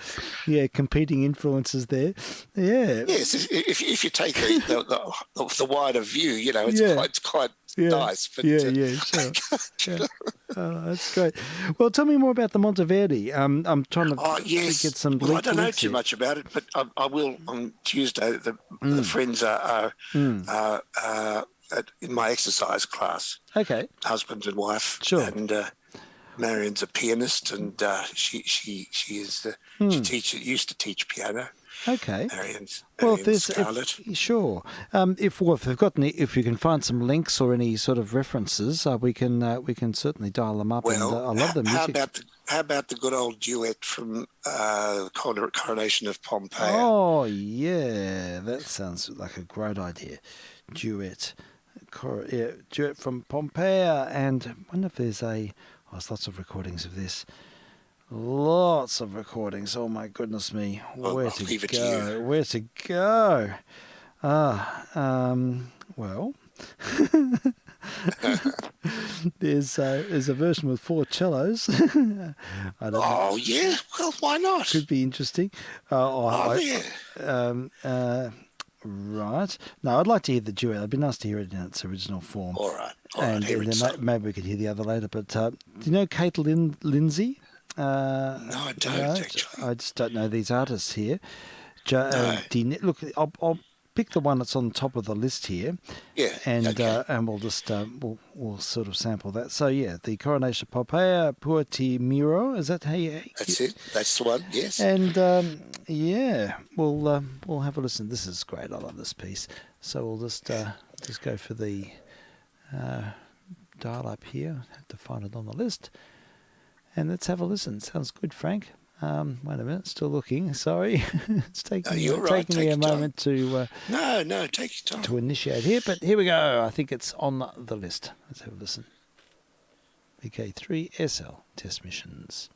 competing influences there. Yeah. Yes, if you take the wider view, it's quite nice. But, sure. Oh, that's great. Well, tell me more about the Monteverdi. I'm trying to get some. Well, I don't know too much about it, but I will on Tuesday. The friends are in my exercise class. Okay. Husband and wife. Sure. And Marion's a pianist, and she is she used to teach piano. Okay. Marion's Scarlett. Sure. If you can find some links or any sort of references, we can certainly dial them up. Well, and I love the music. How about the good old duet from Coronation of Pompeii? Oh yeah, that sounds like a great idea. Duet from Pompeii, and I wonder if there's there's lots of recordings of this. Lots of recordings. Oh my goodness me. Where to go? Well, There's a version with 4 cellos. I don't know. Oh, yeah. Well, why not? Could be interesting. Yeah. Right. No, I'd like to hear the duet. It'd be nice to hear it in its original form. All right. And Here it's then maybe we could hear the other later. But do you know Kate Lindsay? No, I don't, actually. I just don't know these artists here. No. Look, I'll pick the one that's on the top of the list here. Yeah. And okay. and we'll just we'll sort of sample that. So yeah, the Coronation Popea Puertimiro. Is that how you? That's it. That's the one. Yes. And yeah, we'll have a listen. This is great. I love this piece. So we'll just go for the dial up here. Have to find it on the list. And let's have a listen. Sounds good, Frank. Wait a minute, still looking. Sorry, it's taking me a moment to no, take your time to initiate here. But here we go. I think it's on the list. Let's have a listen. vk3sl test missions.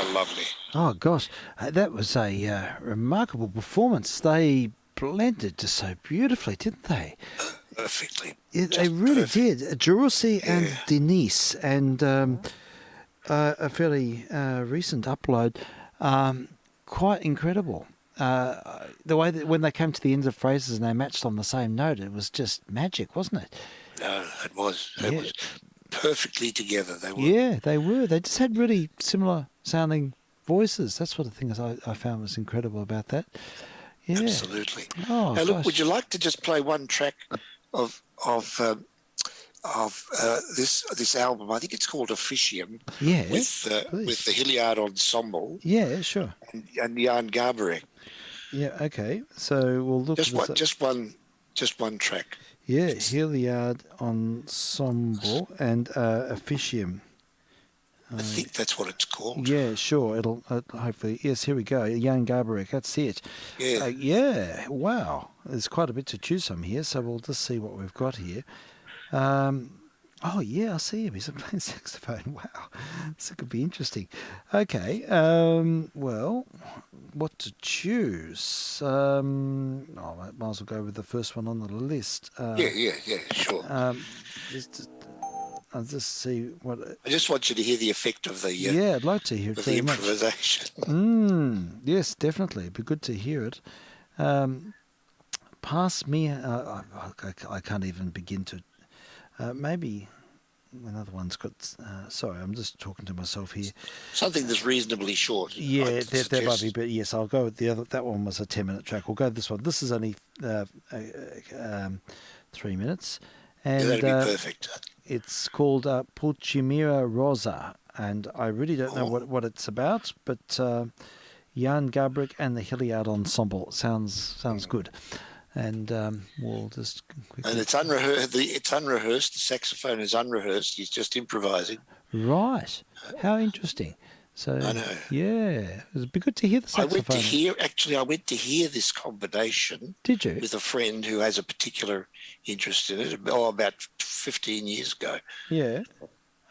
Oh, lovely. Oh, gosh. That was a remarkable performance. They blended just so beautifully, didn't they? Perfectly. Yeah, they Just really perfect. did. Jerussi and Yeah. Denise, and a fairly recent upload. Quite incredible. The way that when they came to the ends of phrases and they matched on the same note, it was just magic, wasn't it? No, it was. It Yeah. was perfectly together. They were. Yeah, they were. They just had really similar sounding voices. That's what the thing is I found was incredible about that. Yeah. Absolutely. Oh, Now, look, gosh. would you like to just play one track of this album? I think it's called Officium. Yeah, with please. the Hilliard Ensemble Yeah, sure. and Jan Garbarek. Yeah, okay. So we'll look Just at this. just one track. Yeah, Hilliard Ensemble and Officium. I think that's what it's called. Yeah, sure. It'll hopefully. Yes, here we go. Jan Garbarek. That's it. Yeah. Yeah. Wow. There's quite a bit to choose from here, so we'll just see what we've got here. Oh yeah, I see him. He's playing saxophone. Wow, this could be interesting. Okay. Well, what to choose? I might as well go with the first one on the list. Yeah, sure. I'll just see what. I just want you to hear the effect of the Yeah, I'd like to hear it of the very much. improvisation. Yes, definitely. It'd be good to hear it. Pass me. I can't even begin to. Maybe another one's got. Sorry, I'm just talking to myself here. Something that's reasonably short. Yeah, that might be. But yes, I'll go with the other. That one was a 10-minute track. We'll go with this one. This is only 3 minutes, and Yeah, that'd be perfect. it's called Pulcimira Rosa, and I really don't know what it's about, but Jan Garbarek and the Hilliard Ensemble sounds good, and we'll just quickly... And it's unrehearsed. It's unrehearsed. The saxophone is unrehearsed. He's just improvising. Right. How interesting. So I know. Yeah, it'd be good to hear the saxophone. I went to hear this combination. Did you? With a friend who has a particular interest in it. About 15 years ago. Yeah.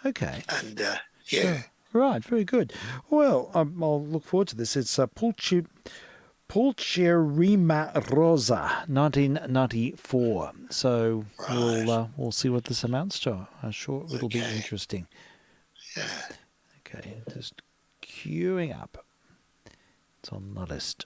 Okay. And yeah. Sure. Right. Very good. Well, I'll look forward to this. It's Pulcirima Rosa, 1994. So we'll see what this amounts to. I'm sure it'll be interesting. Yeah. Okay. Just queuing up. It's on the list.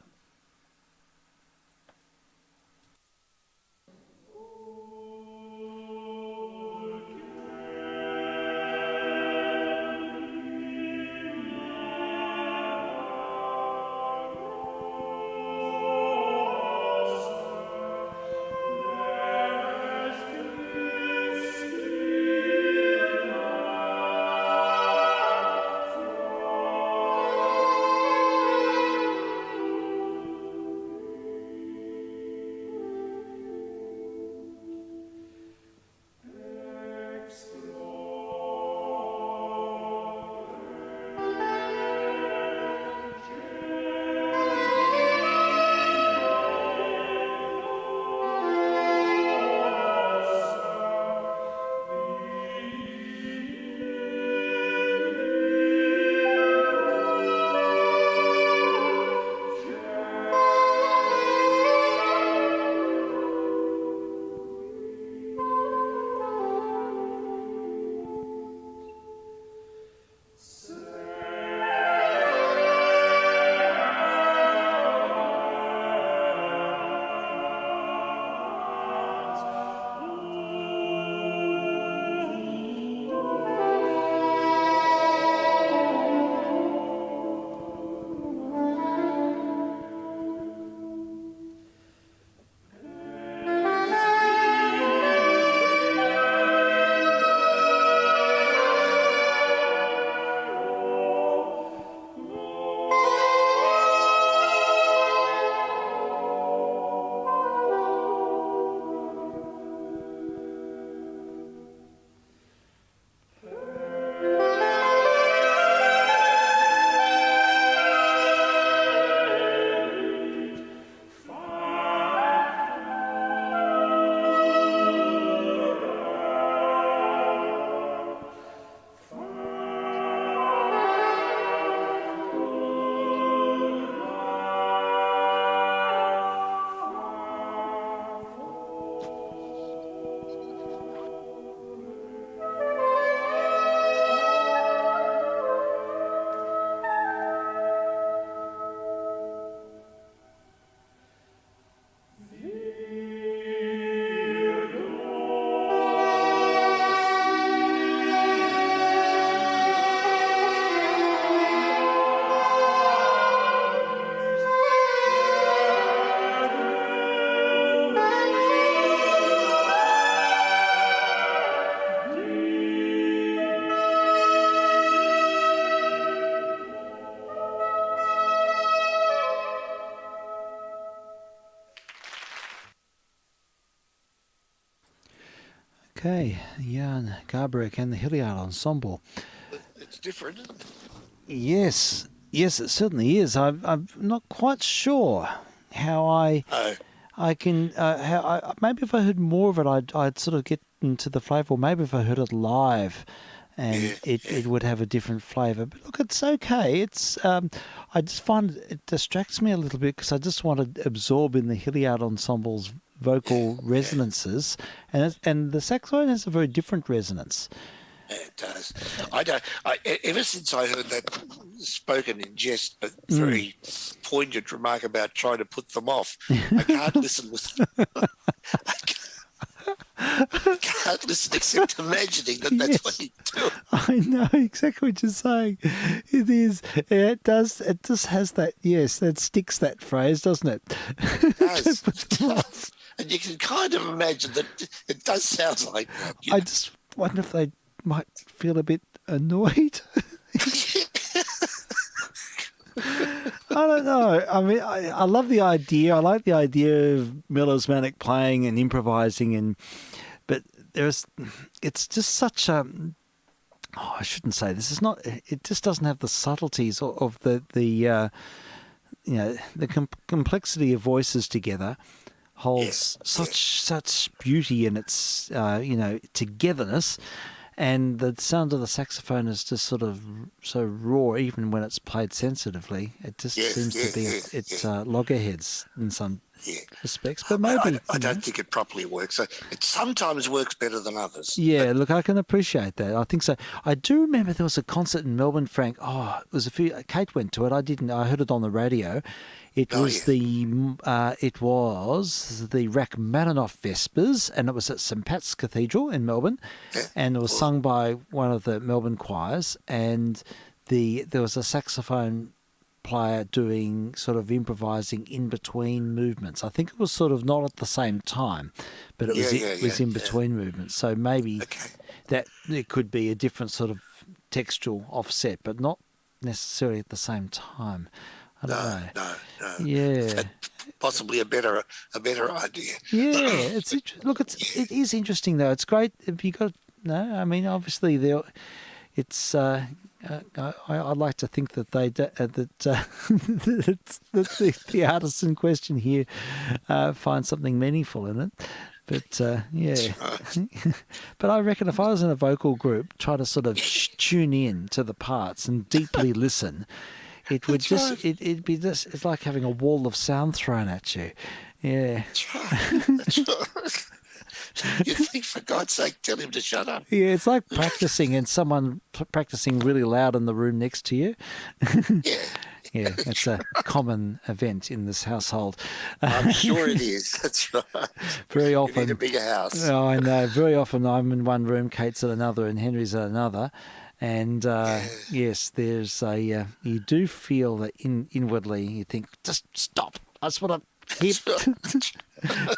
Okay, Jan Garbarek and the Hilliard Ensemble. It's different, isn't it? Yes, it certainly is. I'm not quite sure how I can maybe if I heard more of it, I'd sort of get into the flavour. Or maybe if I heard it live, and it would have a different flavour. But look, it's okay. It's I just find it distracts me a little bit because I just want to absorb in the Hilliard Ensemble's vocal resonances, and the saxophone has a very different resonance. It does. Ever since I heard that spoken in jest but very poignant remark about trying to put them off, I can't listen with. I can't listen except imagining that that's what he's doing. I know exactly what you're saying. It is. It does. It just has that. Yes, that sticks. That phrase, doesn't it? It does. It does. And you can kind of imagine that it does sound like that. I just wonder if they might feel a bit annoyed. I don't know. I mean, I love the idea. I like the idea of melismatic playing and improvising, but it's just such a. Oh, I shouldn't say this. It's not. It just doesn't have the subtleties of the complexity of voices together. Holds such beauty in its togetherness. And the sound of the saxophone is just sort of so raw, even when it's played sensitively. It just seems to be it's loggerheads in some respects. But maybe I don't think it properly works. So it sometimes works better than others. Yeah, look, I can appreciate that. I think so. I do remember there was a concert in Melbourne, Frank. Oh, it was Kate went to it. I didn't. I heard it on the radio. It was the Rachmaninoff Vespers, and it was at St Pat's Cathedral in Melbourne, and it was sung by one of the Melbourne choirs, and there was a saxophone player doing sort of improvising in between movements. I think it was sort of not at the same time, but it was in between movements. So maybe that it could be a different sort of textual offset, but not necessarily at the same time. I don't know. No. Yeah. Possibly a better idea. Yeah, it is interesting though. It's great if you got I mean, obviously it's. I'd like to think that the artist in question here finds something meaningful in it. But but I reckon if I was in a vocal group, try to sort of tune in to the parts and deeply listen. It would it'd be just, it's like having a wall of sound thrown at you. Yeah. That's right. You think, for God's sake, tell him to shut up. Yeah, it's like practicing and someone practicing really loud in the room next to you. Yeah. Yeah, it's a common event in this household. I'm sure it is. That's right. Very often. You need a bigger house. Oh, I know. Very often I'm in one room, Kate's at another, and Henry's at another. And yes, there's you do feel that inwardly you think, just stop. That's what I hear. But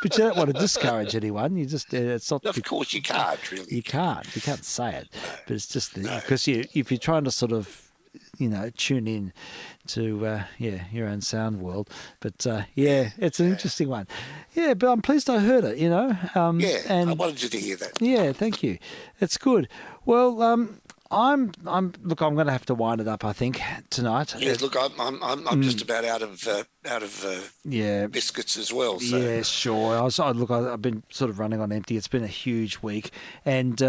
you don't want to discourage anyone. You just it's not. Of course, you can't really. You can't say it. But it's just because if you're trying to sort of tune in to your own sound world. But it's an interesting one. Yeah, but I'm pleased I heard it. And I wanted you to hear that. Yeah, thank you. It's good. Well, I'm going to have to wind it up, I think, tonight. Yes, look, I'm just about out of biscuits as well. So. Yeah, sure. I've been sort of running on empty. It's been a huge week, and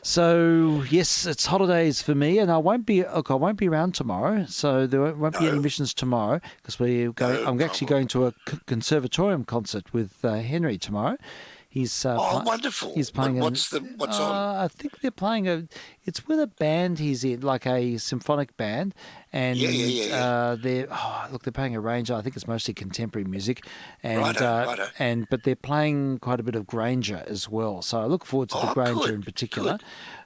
so yes, it's holidays for me, and I won't be around tomorrow. So there won't be any missions tomorrow because I'm actually going to a conservatorium concert with Henry tomorrow. He's wonderful. He's playing. What's on? I think they're playing it's with a band he's in, like a symphonic band, and they're playing a range. I think it's mostly contemporary music, and but they're playing quite a bit of Granger as well. So I look forward to the Granger in particular.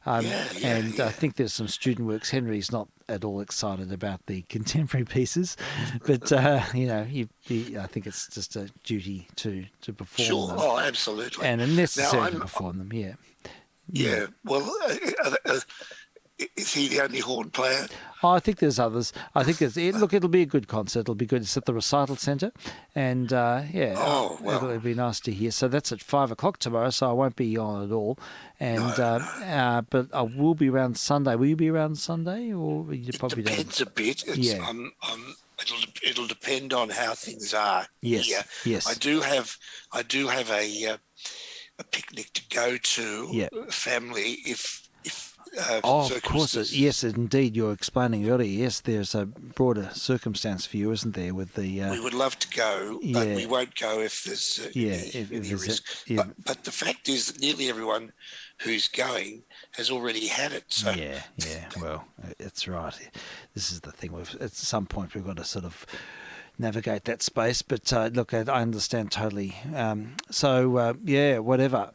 And I think there's some student works. Henry's not at all excited about the contemporary pieces, but I think it's just a duty to perform them. Oh, absolutely. And a necessary to perform them. Yeah. Yeah. Well, Is he the only horn player? Oh, I think there's others. I think look, it'll be a good concert. It'll be good. It's at the Recital Centre, and Oh, well. it'll be nice to hear. So that's at 5:00 tomorrow. So I won't be on at all, and but I will be around Sunday. Will you be around Sunday, or you It probably depends a bit. It's, Yeah. it'll depend on how things are. Yes, here. yes. I do have a picnic to go to. Yeah. Family, if Oh, of course. circumstances- Yes, indeed. You were explaining earlier. Yes, there's a broader circumstance for you, isn't there? With the We would love to go, but Yeah. we won't go if there's if any there's risk. yeah. But the fact is that nearly everyone who's going has already had it. So Yeah. Well, it's right. This is the thing. At some point, we've got to sort of navigate that space. But look, I understand totally. Whatever.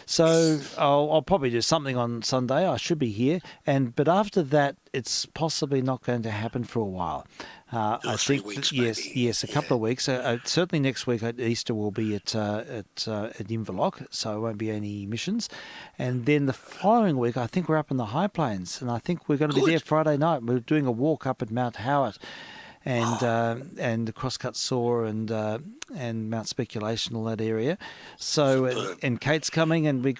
So I'll probably do something on Sunday. I should be here, but after that, it's possibly not going to happen for a while. I 3 think weeks, yes, maybe. yes, a couple of weeks. Certainly next week at Easter will be at Inverloch, so it won't be any missions. And then the following week, I think we're up in the High Plains, and I think we're going to be there Friday night. We're doing a walk up at Mount Howard, and the Crosscut Saw and Mount Speculation, all that area. So and Kate's coming, and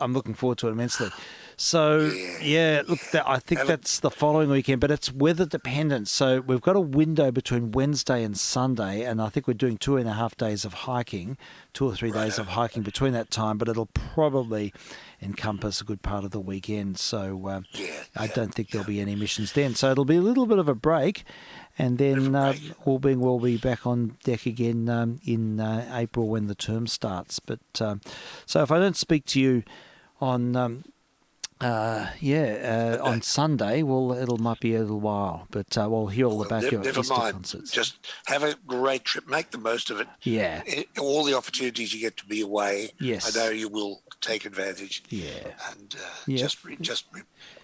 I'm looking forward to it immensely. So I think that's the following weekend, but it's weather dependent. So we've got a window between Wednesday and Sunday, and I think we're doing 2.5 days of hiking, 2 or 3 days of hiking between that time. But it'll probably encompass a good part of the weekend. So I don't think there'll be any missions then. So it'll be a little bit of a break. And then, all being well, we'll be back on deck again in April when the term starts. But so if I don't speak to you on on Sunday, well, it might be a little while. But we'll hear all about your never Easter mind. concerts. Just have a great trip. Make the most of it. Yeah. All the opportunities you get to be away. Yes. I know you will take advantage. Yeah. And Yeah. just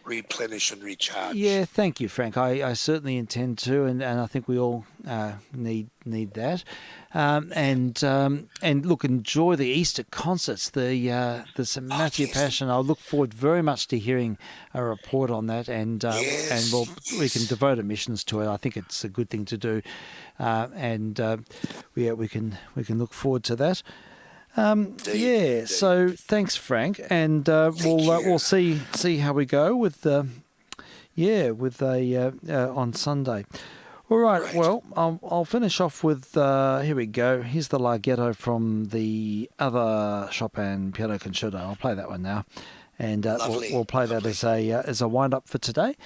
replenish and recharge. Yeah, thank you, Frank. I certainly intend to, and I think we all need that. And look, enjoy the Easter concerts. The St. Matthew Passion. I look forward very much to hearing a report on that, and we can devote emissions to it. I think it's a good thing to do, we can look forward to that. Indeed. So thanks, Frank, and we'll see how we go with on Sunday. All right. Well, I'll finish off with here we go. Here's the Larghetto from the other Chopin piano concerto. I'll play that one now, and we'll play that as a wind up for today.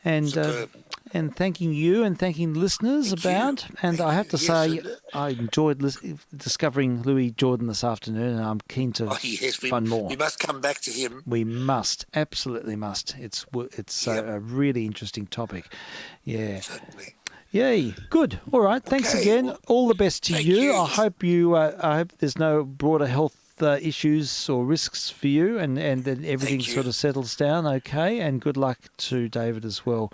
And thanking you and thanking listeners I have to say, I enjoyed discovering Louis Jordan this afternoon, and I'm keen to find more. We must come back to him. We must, absolutely must. It's a really interesting topic. Yeah. Certainly. Yay! Good. All right. Thanks again. Well, all the best to thank you. you. I hope there's no broader health issues or risks for you, and that everything sort of settles down okay. And good luck to David as well.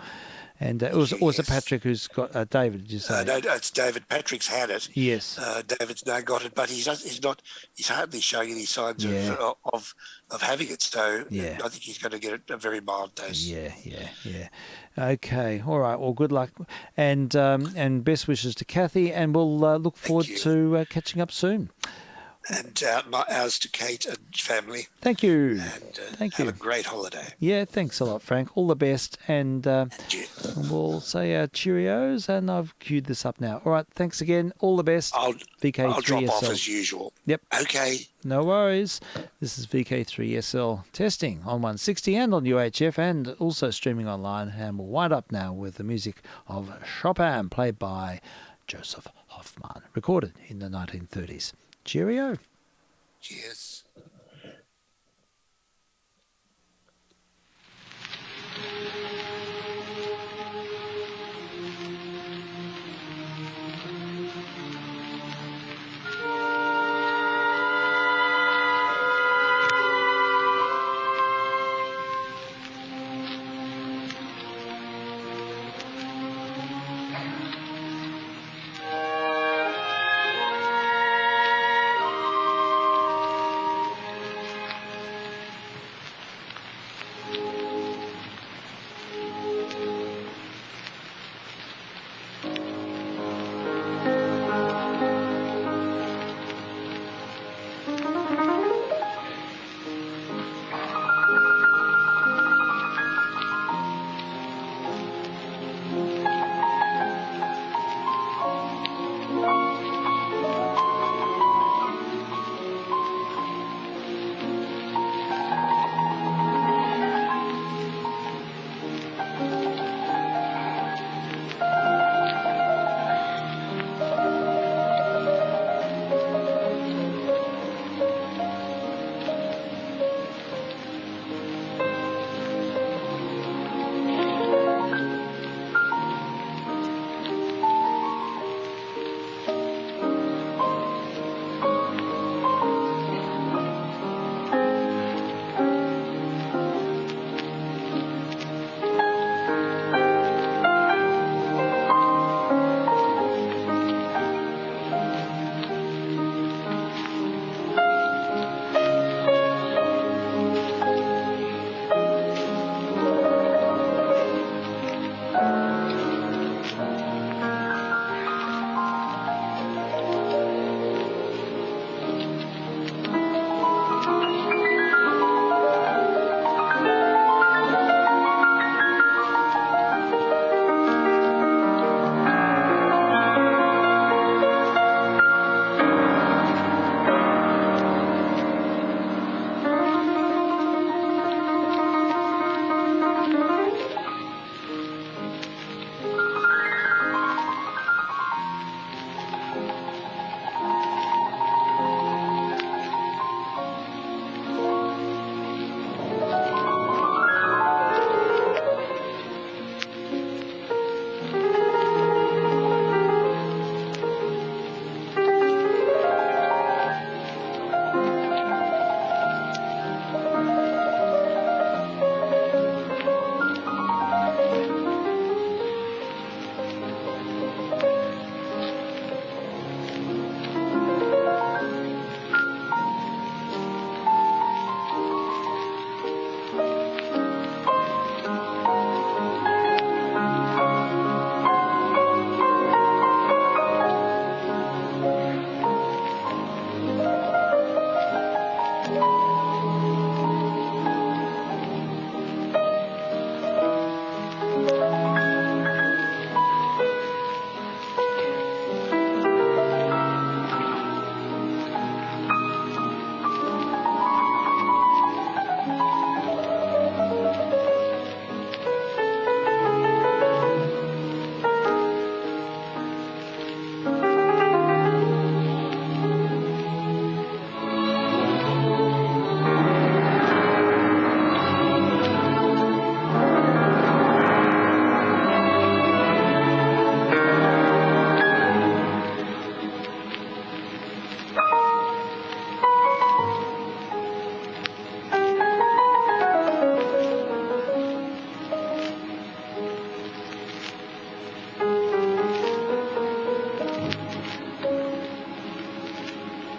And it was Patrick who's got David. Did you say? No, it's David. Patrick's had it. Yes. David's now got it, but he's hardly showing any signs of having it. So I think he's going to get a very mild dose. Yeah. Okay. All right. Well, good luck, and best wishes to Kathy, and we'll look forward to catching up soon. And ours to Kate and family. Thank you. And have a great holiday. Yeah, thanks a lot, Frank. All the best. And we'll say cheerios, and I've queued this up now. All right, thanks again. All the best. vk3sl. I'll drop off as usual. Yep. Okay. No worries. This is vk3sl testing on 160 and on UHF, and also streaming online. And we'll wind up now with the music of Chopin, played by Joseph Hoffmann, recorded in the 1930s. Cheerio. Cheers.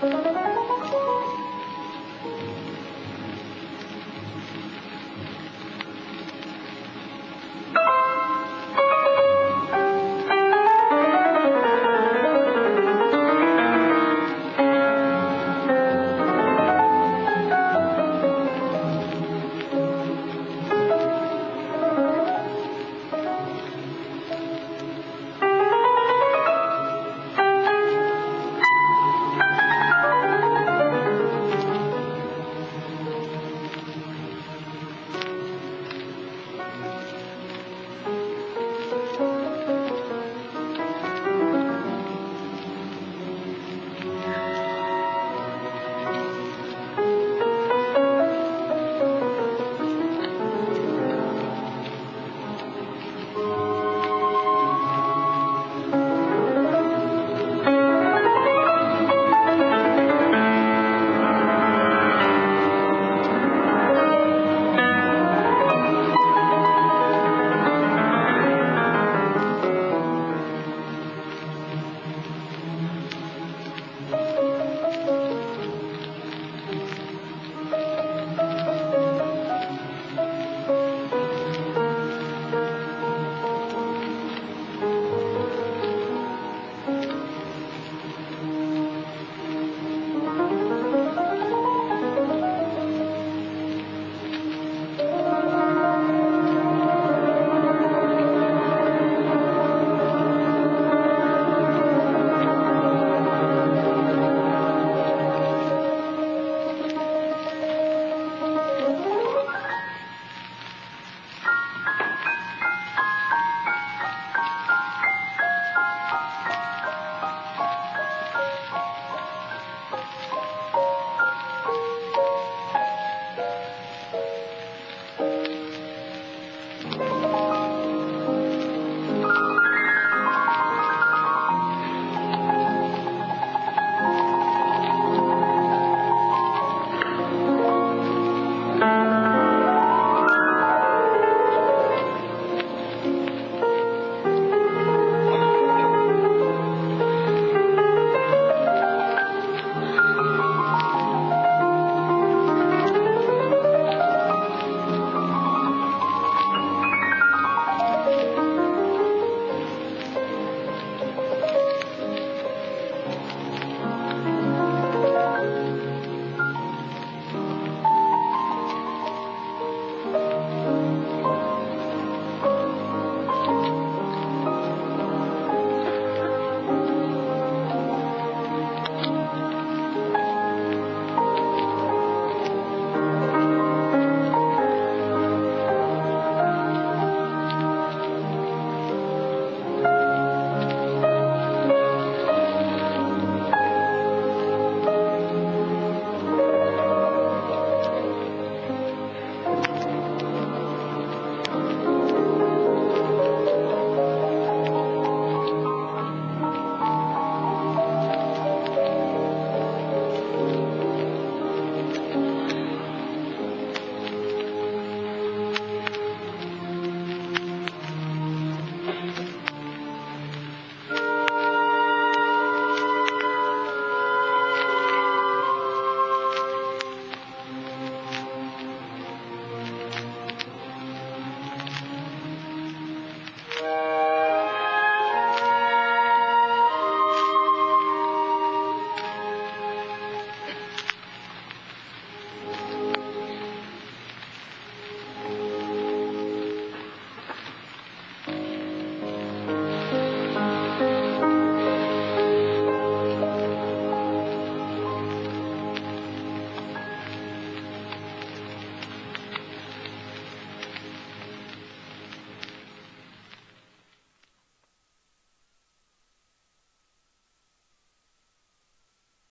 Bye.